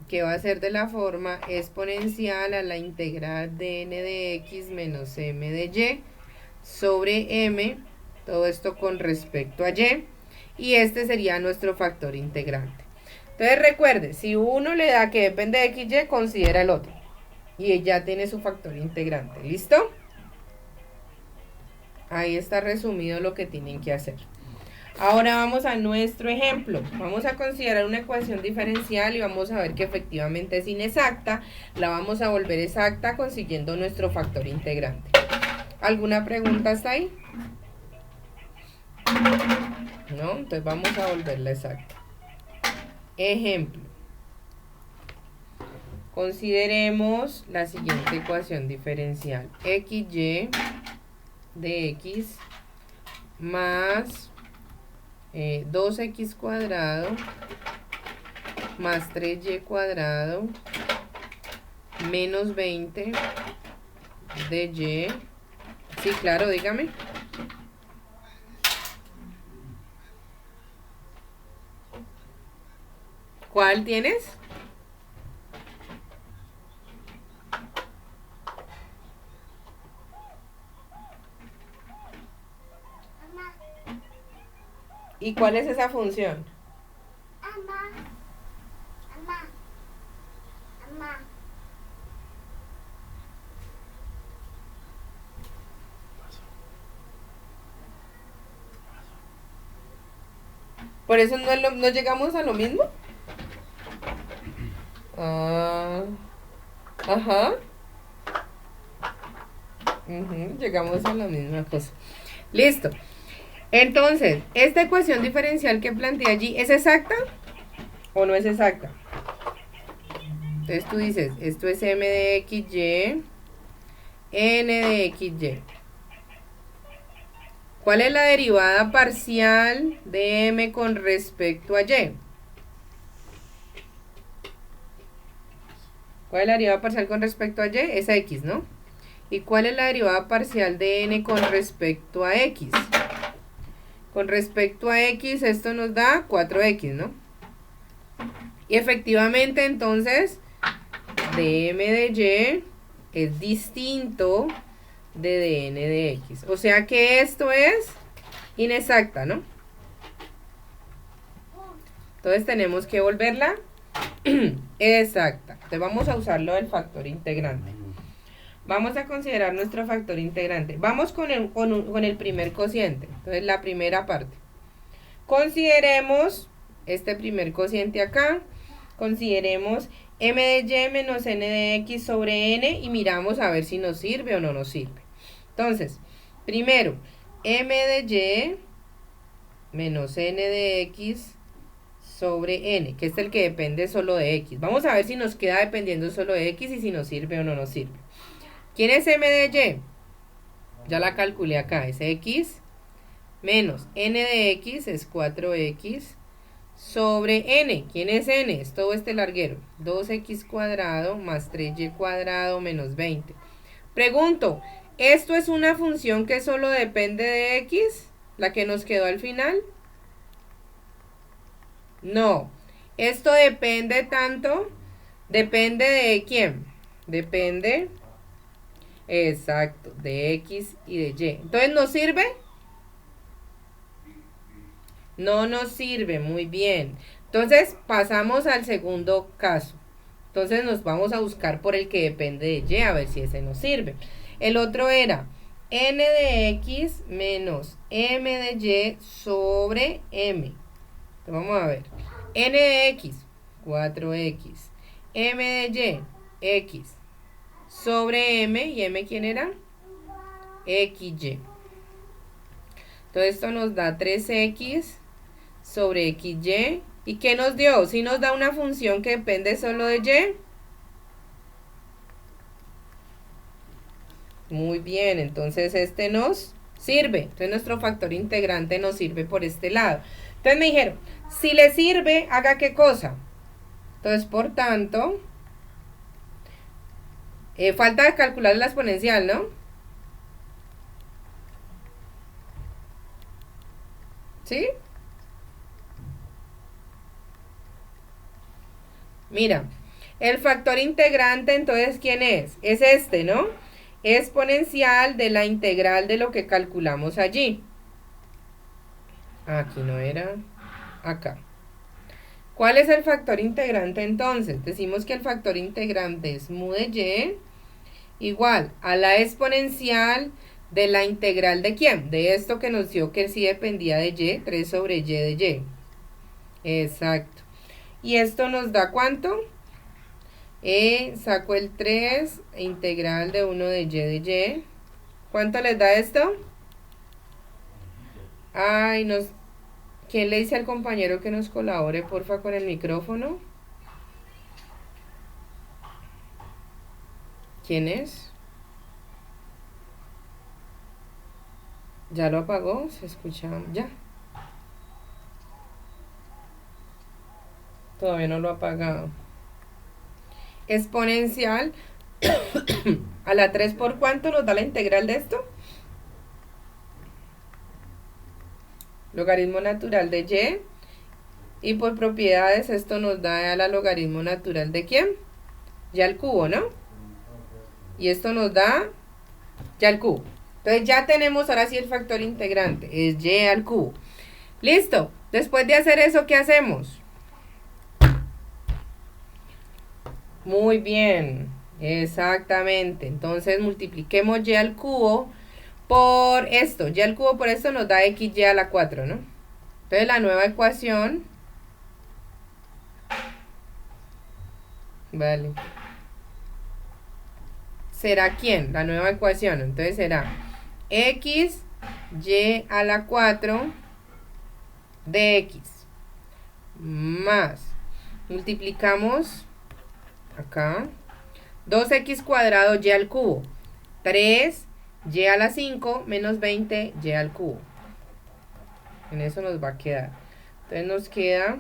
que va a ser de la forma exponencial a la integral de n de x menos m de y sobre m, todo esto con respecto a y, y este sería nuestro factor integrante. Entonces recuerde, si uno le da que depende de x, y, considera el otro, y ya tiene su factor integrante. ¿Listo? Ahí está resumido lo que tienen que hacer. Ahora vamos a nuestro ejemplo. Vamos a considerar una ecuación diferencial y vamos a ver que efectivamente es inexacta. La vamos a volver exacta consiguiendo nuestro factor integrante. ¿Alguna pregunta hasta ahí? ¿No? Entonces vamos a volverla exacta. Ejemplo. Consideremos la siguiente ecuación diferencial. xy de x más 2x cuadrado más 3y cuadrado menos 20 de y. Sí, claro, dígame. ¿Cuál tienes? ¿Y cuál es esa función? ¿Por eso no llegamos a lo mismo? Ah, ajá. Llegamos a la misma cosa. Listo. Entonces, ¿esta ecuación diferencial que planteé allí es exacta o no es exacta? Entonces tú dices, esto es m de xy, n de xy. ¿Cuál es la derivada parcial de m con respecto a y? ¿Cuál es la derivada parcial con respecto a y? Es a x, ¿no? ¿Y cuál es la derivada parcial de n con respecto a x? Con respecto a x, esto nos da 4x, ¿no? Y efectivamente, entonces, dm de y es distinto de dn de x. O sea que esto es inexacta, ¿no? Entonces tenemos que volverla exacta. Entonces vamos a usar lo del factor integrante. Vamos a considerar nuestro factor integrante. Vamos con el primer cociente. Entonces la primera parte. Consideremos este primer cociente acá. Consideremos m de y menos n de x sobre n y miramos a ver si nos sirve o no nos sirve. Entonces, primero, m de y menos n de x sobre n, que es el que depende solo de x. Vamos a ver si nos queda dependiendo solo de x y si nos sirve o no nos sirve. ¿Quién es m de y? Ya la calculé acá, es x menos n de x es 4x sobre n. ¿Quién es n? Es todo este larguero. 2x cuadrado más 3y cuadrado menos 20. Pregunto, ¿esto es una función que solo depende de x? ¿La que nos quedó al final? No. Esto depende tanto. ¿Depende de quién? Depende, exacto, de x y de y. Entonces, ¿nos sirve? No nos sirve, muy bien. Entonces pasamos al segundo caso. Entonces nos vamos a buscar por el que depende de y, a ver si ese nos sirve. El otro era n de x menos m de y sobre m. Entonces vamos a ver. N de x, 4x. M de y, x. Sobre m, ¿y m quién era? xy. Entonces esto nos da 3x sobre xy. ¿Y qué nos dio? Si nos da una función que depende solo de y. Muy bien, entonces este nos sirve. Entonces nuestro factor integrante nos sirve por este lado. Entonces me dijeron, si le sirve, ¿haga qué cosa? Entonces, por tanto, falta calcular la exponencial, ¿no? ¿Sí? Mira, el factor integrante, entonces, ¿quién es? Es este, ¿no? Exponencial de la integral de lo que calculamos allí. Aquí no era, acá. ¿Cuál es el factor integrante entonces? Decimos que el factor integrante es mu de y igual a la exponencial de la integral de ¿quién? De esto que nos dio que sí dependía de y, 3 sobre y de y. Exacto. ¿Y esto nos da cuánto? Saco el 3, integral de 1 de y. ¿Cuánto les da esto? Ay, ¿quién le dice al compañero que nos colabore, porfa, con el micrófono? ¿Quién es? ¿Ya lo apagó? ¿Se escucha? ¿Ya? Todavía no lo ha apagado. Exponencial a la 3 por cuánto nos da la integral de esto. Logaritmo natural de y Y por propiedades esto nos da el logaritmo natural de ¿quién? Y al cubo, ¿no? Y esto nos da y al cubo. Entonces ya tenemos ahora sí el factor integrante, es y al cubo. Listo. Después de hacer eso, ¿qué hacemos? Muy bien, exactamente. Entonces multipliquemos y al cubo por esto. Y al cubo por esto nos da xy a la 4, ¿no? Entonces la nueva ecuación, vale, será ¿quién? La nueva ecuación. Entonces será x y a la 4 de x más, multiplicamos acá, 2x cuadrado y al cubo, 3y a la 5 menos 20y al cubo. En eso nos va a quedar. Entonces nos queda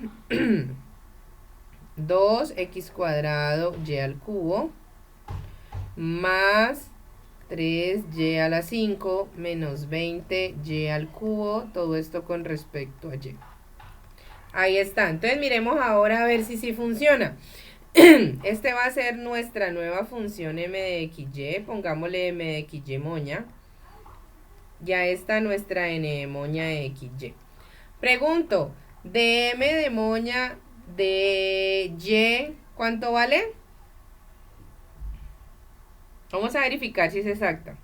2x cuadrado y al cubo más 3y a la 5 menos 20y al cubo, todo esto con respecto a y. Ahí está. Entonces miremos ahora a ver si sí funciona. Este va a ser nuestra nueva función m de xy. Pongámosle m de xy moña. Ya está nuestra n de moña de xy. Pregunto, de m de moña de y, ¿cuánto vale? Vamos a verificar si es exacta.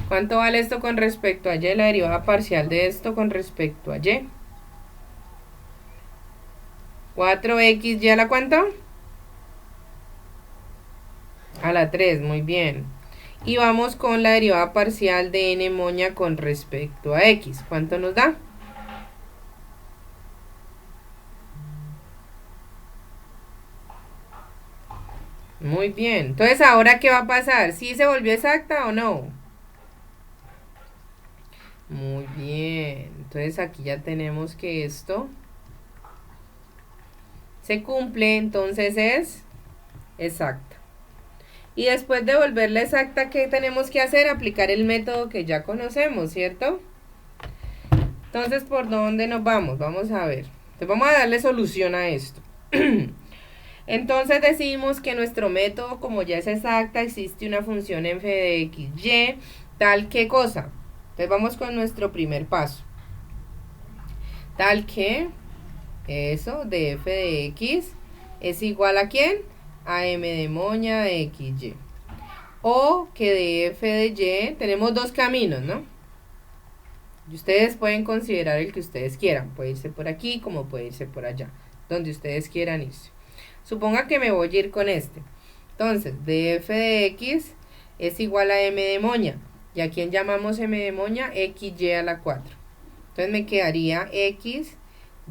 ¿Cuánto vale esto con respecto a y? La derivada parcial de esto con respecto a y. 4xy a la ¿cuánto? A la 3, muy bien. Y vamos con la derivada parcial de n moña con respecto a x. ¿Cuánto nos da? Muy bien. Entonces, ¿ahora qué va a pasar? ¿Sí se volvió exacta o no? Muy bien. Entonces, aquí ya tenemos que esto se cumple, entonces es exacta. Y después de volverla exacta, ¿qué tenemos que hacer? Aplicar el método que ya conocemos, ¿cierto? Entonces, ¿por dónde nos vamos? Vamos a ver. Entonces, vamos a darle solución a esto. Entonces decimos que nuestro método, como ya es exacta, existe una función f de x, y, tal que cosa. Entonces vamos con nuestro primer paso. Tal que eso de f de x es igual a ¿quién? A m de moña de xy. O que de f de y tenemos dos caminos, ¿no? Y ustedes pueden considerar el que ustedes quieran. Puede irse por aquí como puede irse por allá. Donde ustedes quieran irse. Suponga que me voy a ir con este. Entonces, de f de x es igual a m de moña. ¿Y a quién llamamos m de moña? xy a la 4. Entonces me quedaría x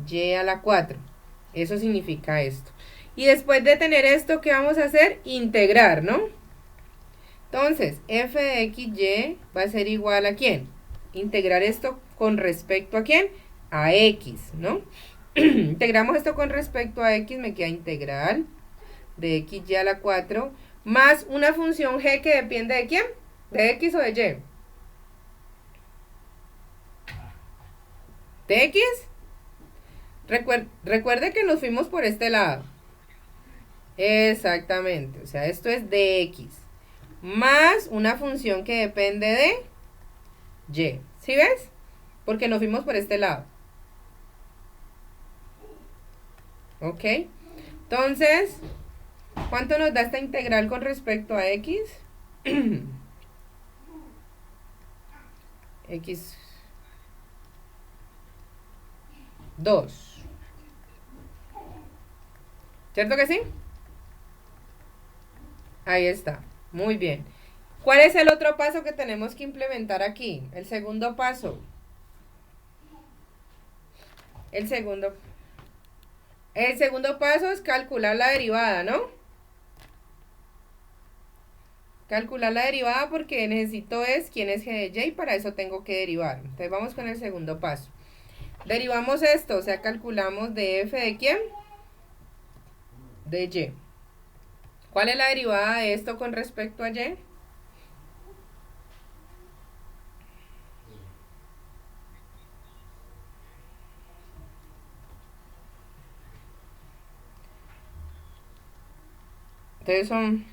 y a la 4. Eso significa esto. Y después de tener esto, ¿qué vamos a hacer? Integrar, ¿no? Entonces, f de xy va a ser igual a ¿quién? Integrar esto con respecto a ¿quién? A x, ¿no? Integramos esto con respecto a x, me queda integral de xy a la 4 más una función g que depende de ¿quién? ¿De x o de y? ¿De x? Recuerde que nos fuimos por este lado. Exactamente, o sea, esto es de x más una función que depende de y. ¿Sí ves? Porque nos fuimos por este lado. ¿Ok? Entonces, ¿cuánto nos da esta integral con respecto a x? X 2. ¿Cierto que sí? Ahí está. Muy bien. ¿Cuál es el otro paso que tenemos que implementar aquí? El segundo paso. El segundo paso es calcular la derivada, ¿no? Calcular la derivada porque necesito es quién es g de y, para eso tengo que derivar. Entonces vamos con el segundo paso. Derivamos esto, o sea, calculamos de f de quién? De y. ¿Cuál es la derivada de esto con respecto a y? Entonces son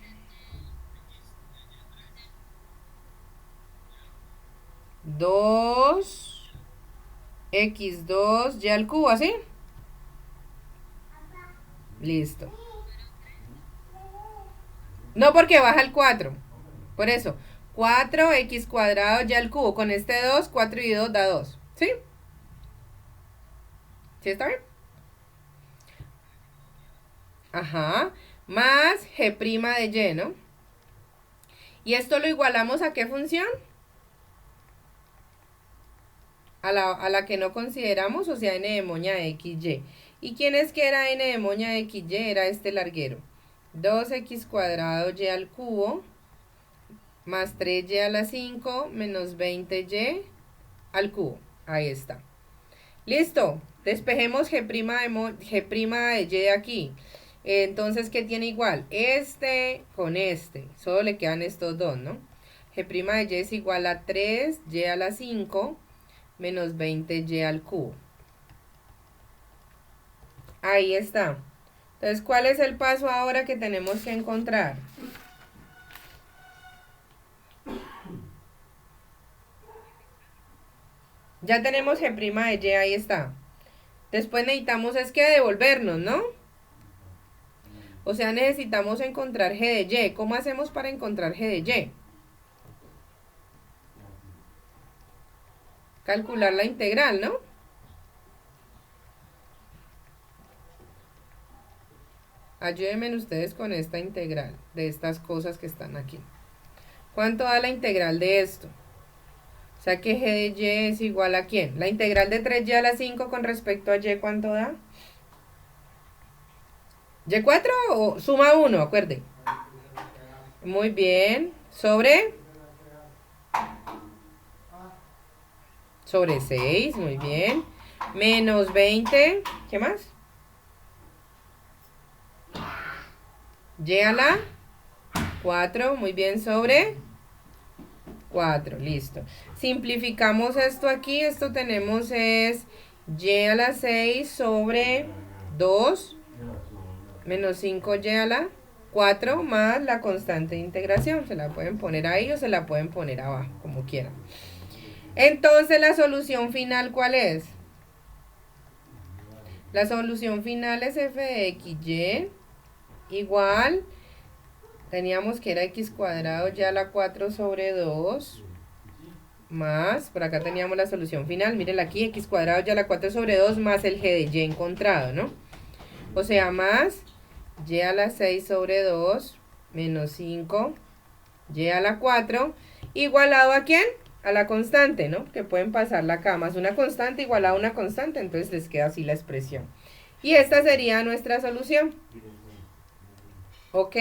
2x2 y al cubo, ¿así? Listo. No, porque baja el 4. Por eso, 4x cuadrado y al cubo. Con este 2, 4 y 2 da 2. ¿Sí? ¿Sí está bien? Ajá. Más g' de y, ¿no? ¿Y esto lo igualamos a qué función? A la que no consideramos, o sea, n de moña de xy. ¿Y quién es que era n de moña de xy? Era este larguero. 2x cuadrado y al cubo más 3y a la 5 menos 20y al cubo. Ahí está. Listo. Despejemos g' de y de aquí. Entonces, ¿qué tiene igual? Este con este. Solo le quedan estos dos, ¿no? G' de y es igual a 3y a la 5 menos 20y al cubo. Ahí está. Entonces, ¿cuál es el paso ahora que tenemos que encontrar? Ya tenemos g' de y, ahí está. Después necesitamos es que devolvernos, ¿no? O sea, necesitamos encontrar g de y. ¿Cómo hacemos para encontrar g de y? Calcular la integral, ¿no? Ayúdenme ustedes con esta integral de estas cosas que están aquí. ¿Cuánto da la integral de esto? O sea que g de y es igual a ¿quién? La integral de 3y a la 5 con respecto a y, ¿cuánto da? ¿y4 o suma 1? Acuerde. Muy bien. Sobre 6, muy bien. Menos 20, ¿qué más? Y a la 4, muy bien, sobre 4, listo. Simplificamos esto aquí, esto tenemos es y a la 6 sobre 2 menos 5y a la 4 más la constante de integración. Se la pueden poner ahí o se la pueden poner abajo, como quieran. Entonces, ¿la solución final cuál es? La solución final es f de xy igual, teníamos que era x cuadrado y a la 4 sobre 2 más, por acá teníamos la solución final, mírenla aquí, x cuadrado y a la 4 sobre 2 más el g de y encontrado, ¿no? O sea, más y a la 6 sobre 2 menos 5 y a la 4 igualado a ¿quién? A la constante, ¿no? Que pueden pasarla acá, más una constante igualada a una constante, entonces les queda así la expresión. Y esta sería nuestra solución. ¿Ok?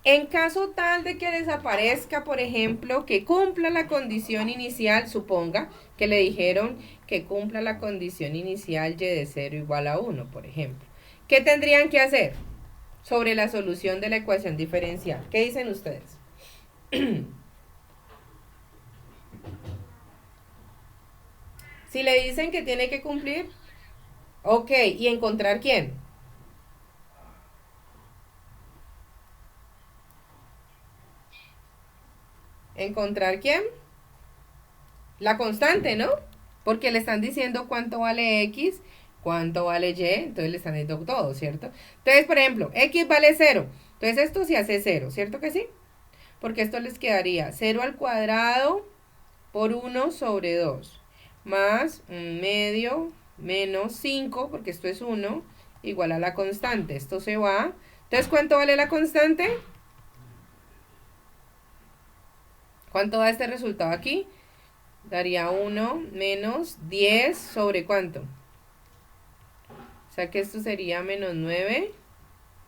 En caso tal de que desaparezca, por ejemplo, que cumpla la condición inicial, suponga que le dijeron que cumpla la condición inicial y de 0 igual a 1, por ejemplo. ¿Qué tendrían que hacer sobre la solución de la ecuación diferencial? ¿Qué dicen ustedes? Si le dicen que tiene que cumplir, ok, ¿y encontrar quién? ¿Encontrar quién? La constante, ¿no? Porque le están diciendo cuánto vale x, cuánto vale y, entonces le están diciendo todo, ¿cierto? Entonces, por ejemplo, x vale 0, entonces esto se hace 0, ¿cierto que sí? Porque esto les quedaría 0 al cuadrado por 1 sobre 2, más un medio menos 5, porque esto es 1, igual a la constante, esto se va. Entonces, ¿cuánto vale la constante? ¿Cuánto da este resultado aquí? Daría 1 menos 10 sobre ¿cuánto? O sea que esto sería menos 9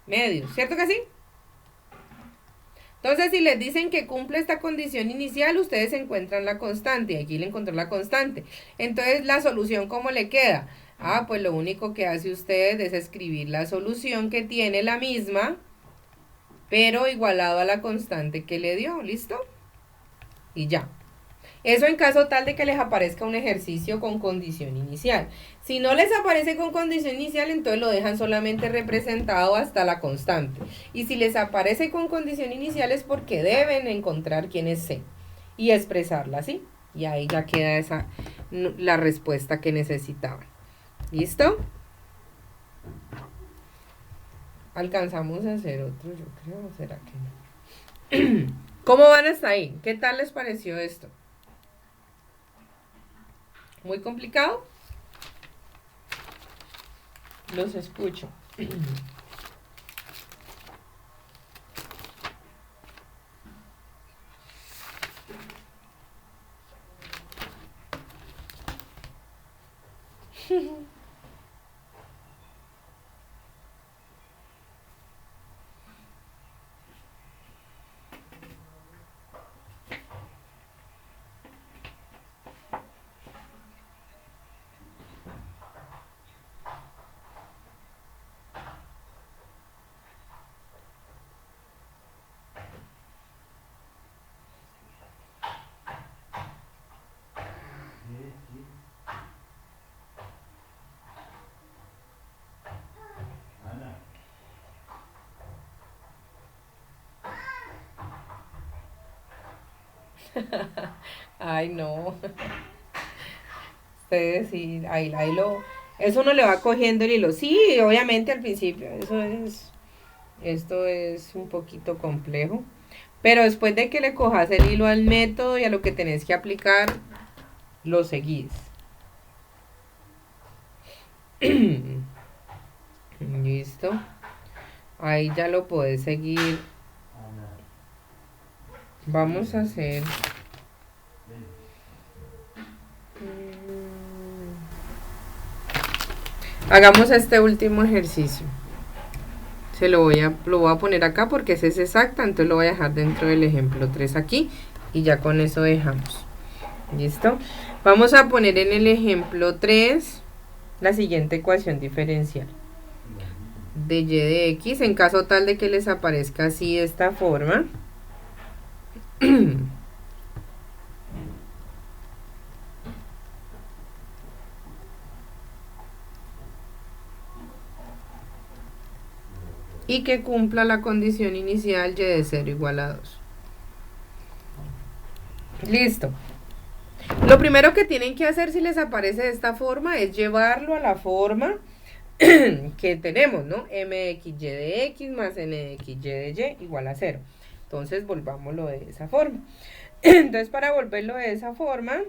medios, ¿cierto que sí? Entonces, si les dicen que cumple esta condición inicial, ustedes encuentran la constante. Y aquí le encontró la constante. Entonces, ¿la solución cómo le queda? Ah, pues lo único que hace usted es escribir la solución que tiene la misma, pero igualado a la constante que le dio. ¿Listo? Y ya. Eso en caso tal de que les aparezca un ejercicio con condición inicial. Si no les aparece con condición inicial, entonces lo dejan solamente representado hasta la constante. Y si les aparece con condición inicial es porque deben encontrar quién es C y expresarla así. Y ahí ya queda la respuesta que necesitaban. ¿Listo? Alcanzamos a hacer otro, yo creo, ¿será que no? ¿Cómo van hasta ahí? ¿Qué tal les pareció esto? ¿Muy complicado? Los escucho. Ay, no. Ustedes sí, eso uno le va cogiendo el hilo. Sí, obviamente al principio, esto es un poquito complejo. Pero después de que le cojas el hilo al método y a lo que tenés que aplicar, lo seguís. Listo. Ahí ya lo podés seguir. Vamos a hacer. Hagamos este último ejercicio. Lo voy a poner acá porque ese es exacta, entonces lo voy a dejar dentro del ejemplo 3 aquí y ya con eso dejamos. ¿Listo? Vamos a poner en el ejemplo 3 la siguiente ecuación diferencial de y de x en caso tal de que les aparezca así de esta forma. Y que cumpla la condición inicial y de 0 igual a 2. Listo. Lo primero que tienen que hacer si les aparece de esta forma es llevarlo a la forma que tenemos, ¿no? mxy de x más nxy de y igual a 0. Entonces volvámoslo de esa forma. Entonces para volverlo de esa forma,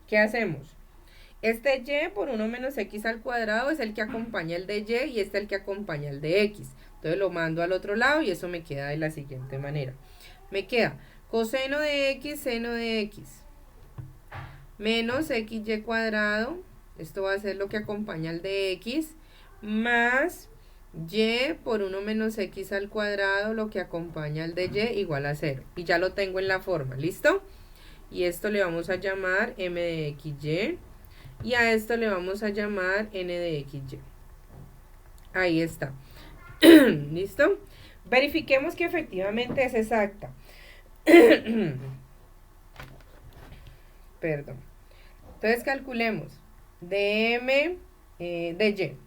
¿qué hacemos? Este y por 1 menos x al cuadrado es el que acompaña el de y este el que acompaña el de x. Entonces lo mando al otro lado y eso me queda de la siguiente manera. Me queda coseno de x, seno de x, menos xy cuadrado, esto va a ser lo que acompaña al de x, más y por 1 menos x al cuadrado, lo que acompaña al de y, igual a 0. Y ya lo tengo en la forma, ¿listo? Y esto le vamos a llamar m de xy. Y a esto le vamos a llamar n de xy. Ahí está. ¿Listo? Verifiquemos que efectivamente es exacta. Perdón. Entonces calculemos de m de y.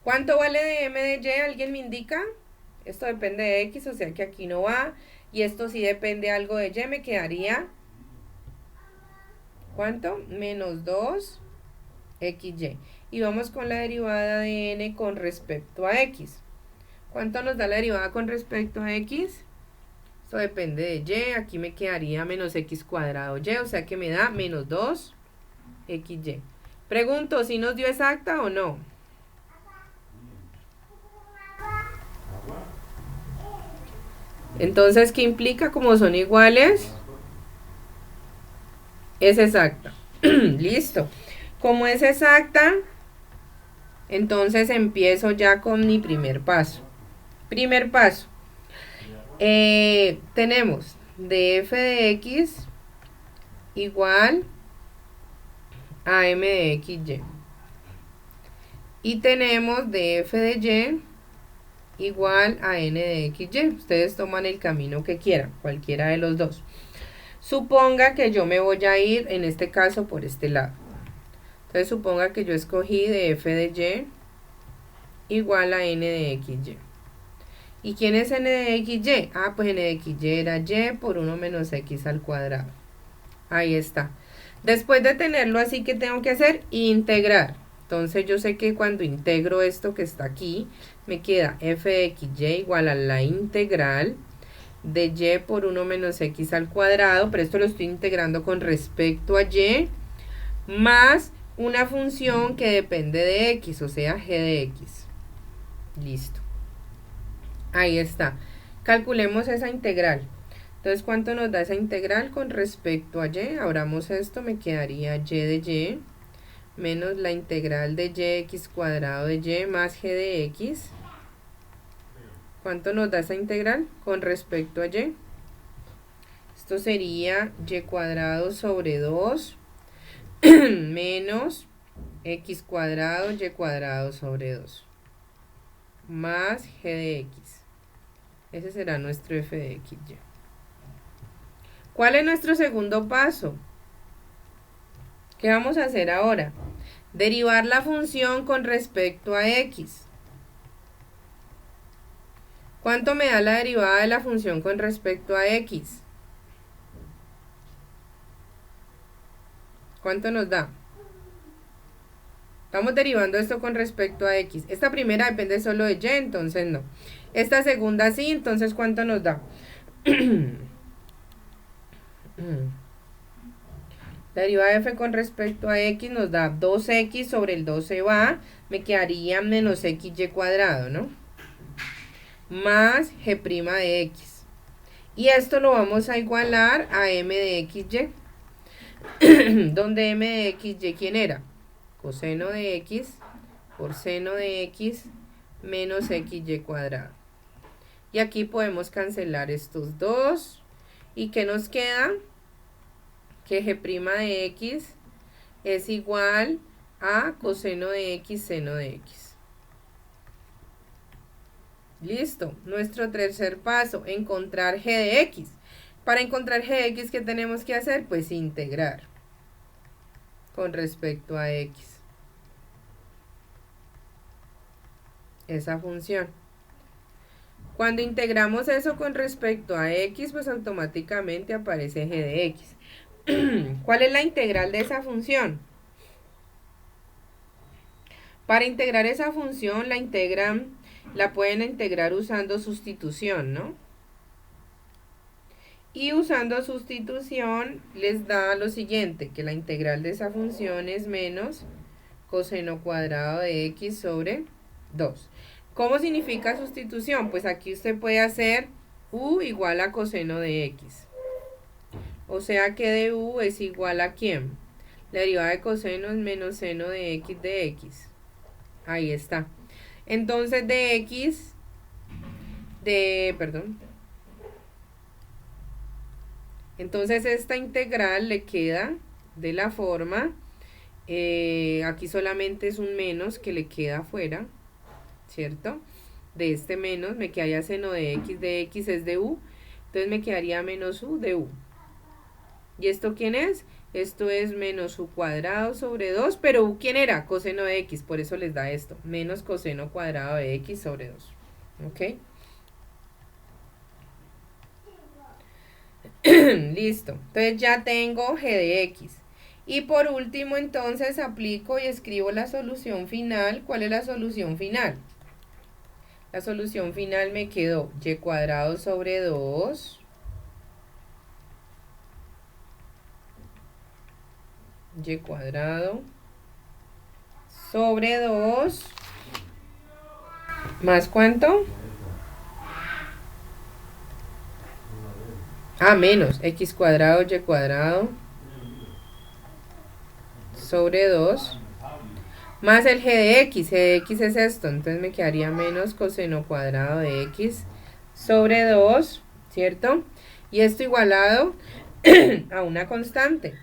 ¿Cuánto vale de m de y? ¿Alguien me indica? Esto depende de x, o sea que aquí no va. Y esto sí depende algo de y. Me quedaría... ¿cuánto? Menos 2 xy. Y vamos con la derivada de n con respecto a x. ¿Cuánto nos da la derivada con respecto a x? Esto depende de y. Aquí me quedaría menos x cuadrado y, o sea que me da menos 2 xy. Pregunto, ¿si nos dio exacta o no? Entonces, ¿qué implica? Como son iguales, es exacta. Listo. Como es exacta, entonces empiezo ya con mi primer paso. Primer paso. Tenemos df de x igual a m de xy. Y tenemos df de y igual a n de xy. Ustedes toman el camino que quieran, cualquiera de los dos. Suponga que yo me voy a ir, en este caso, por este lado. Entonces suponga que yo escogí de f de y igual a n de xy. ¿Y quién es n de xy? Ah, pues n de xy era y por 1 menos x al cuadrado. Ahí está. Después de tenerlo así, ¿qué tengo que hacer? Integrar. Entonces yo sé que cuando integro esto que está aquí, me queda f de xy igual a la integral de y por 1 menos x al cuadrado, pero esto lo estoy integrando con respecto a y, más una función que depende de x, o sea, g de x. Listo. Ahí está. Calculemos esa integral. Entonces, ¿cuánto nos da esa integral con respecto a y? Abramos esto, me quedaría y de y menos la integral de yx cuadrado de y más g de x. ¿Cuánto nos da esa integral con respecto a y? Esto sería y cuadrado sobre 2 menos x cuadrado y cuadrado sobre 2 más g de x. Ese será nuestro f de xy. ¿Cuál es nuestro segundo paso? ¿Qué vamos a hacer ahora? Derivar la función con respecto a x. ¿Cuánto me da la derivada de la función con respecto a x? ¿Cuánto nos da? Estamos derivando esto con respecto a x. Esta primera depende solo de y, entonces no. Esta segunda sí, entonces ¿cuánto nos da? La derivada de f con respecto a x nos da 2x sobre el 2 se va, me quedaría menos xy cuadrado, ¿no? Más g' de x. Y esto lo vamos a igualar a m de xy. Donde m de xy, ¿quién era? Coseno de x por seno de x menos xy cuadrado. Y aquí podemos cancelar estos dos. ¿Y qué nos queda? Que g' de x es igual a coseno de x seno de x. Listo. Nuestro tercer paso, encontrar g de x. Para encontrar g de x, ¿qué tenemos que hacer? Pues integrar con respecto a x esa función. Cuando integramos eso con respecto a x, pues automáticamente aparece g de x. ¿Cuál es la integral de esa función? Para integrar esa función la pueden integrar usando sustitución, ¿no? Y usando sustitución les da lo siguiente, que la integral de esa función es menos coseno cuadrado de x sobre 2. ¿Cómo significa sustitución? Pues aquí usted puede hacer u igual a coseno de x. O sea que de u es igual a ¿quién? La derivada de coseno es menos seno de x. Ahí está. Entonces entonces esta integral le queda de la forma, aquí solamente es un menos que le queda afuera, ¿cierto? De este menos me quedaría seno de x es de u, entonces me quedaría menos u de u. ¿Y esto quién es? Esto es menos u cuadrado sobre 2, pero u ¿quién era? Coseno de x, por eso les da esto, menos coseno cuadrado de x sobre 2, ¿ok? Listo, entonces ya tengo g de x. Y por último, entonces aplico y escribo la solución final. ¿Cuál es la solución final? La solución final me quedó y cuadrado sobre 2 y cuadrado sobre 2 más ¿cuánto? Menos x cuadrado y cuadrado sobre 2 más el g de x es esto, entonces me quedaría menos coseno cuadrado de x sobre 2, ¿cierto? Y esto igualado a una constante.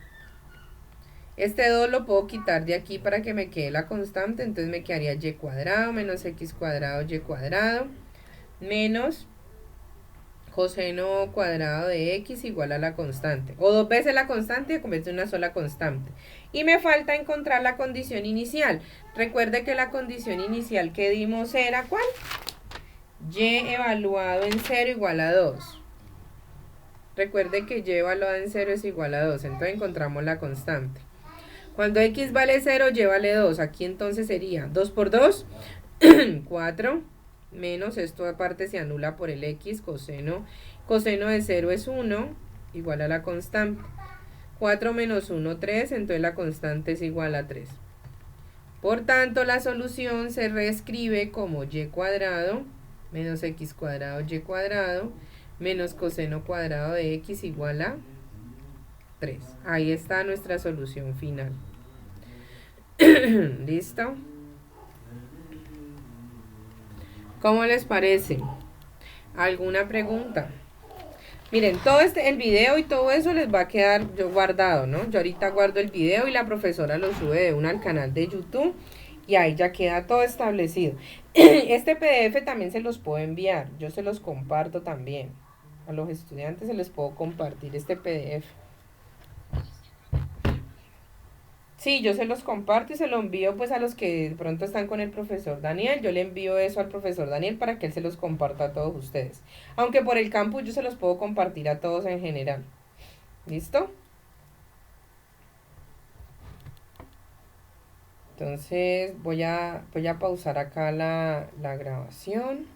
Este 2 lo puedo quitar de aquí para que me quede la constante, entonces me quedaría y cuadrado menos x cuadrado y cuadrado menos coseno cuadrado de x igual a la constante. O 2 veces la constante y convierte en una sola constante. Y me falta encontrar la condición inicial. Recuerde que la condición inicial que dimos era ¿cuál? Y evaluado en 0 igual a 2. Recuerde que y evaluado en 0 es igual a 2. Entonces encontramos la constante. Cuando x vale 0, y vale 2. Aquí entonces sería 2 por 2, 4, menos esto aparte se anula por el x, coseno de 0 es 1, igual a la constante. 4 menos 1, 3, entonces la constante es igual a 3. Por tanto, la solución se reescribe como y cuadrado menos x cuadrado y cuadrado menos coseno cuadrado de x igual a 3. Ahí está nuestra solución final. ¿Listo? ¿Cómo les parece? ¿Alguna pregunta? Miren, todo el video y todo eso les va a quedar yo guardado, ¿no? Yo ahorita guardo el video y la profesora lo sube de una al canal de YouTube y ahí ya queda todo establecido. Este PDF también se los puedo enviar, yo se los comparto también. A los estudiantes se les puedo compartir este PDF. Sí, yo se los comparto y se lo envío pues a los que de pronto están con el profesor Daniel. Yo le envío eso al profesor Daniel para que él se los comparta a todos ustedes. Aunque por el campus yo se los puedo compartir a todos en general. ¿Listo? Entonces voy a pausar acá la grabación.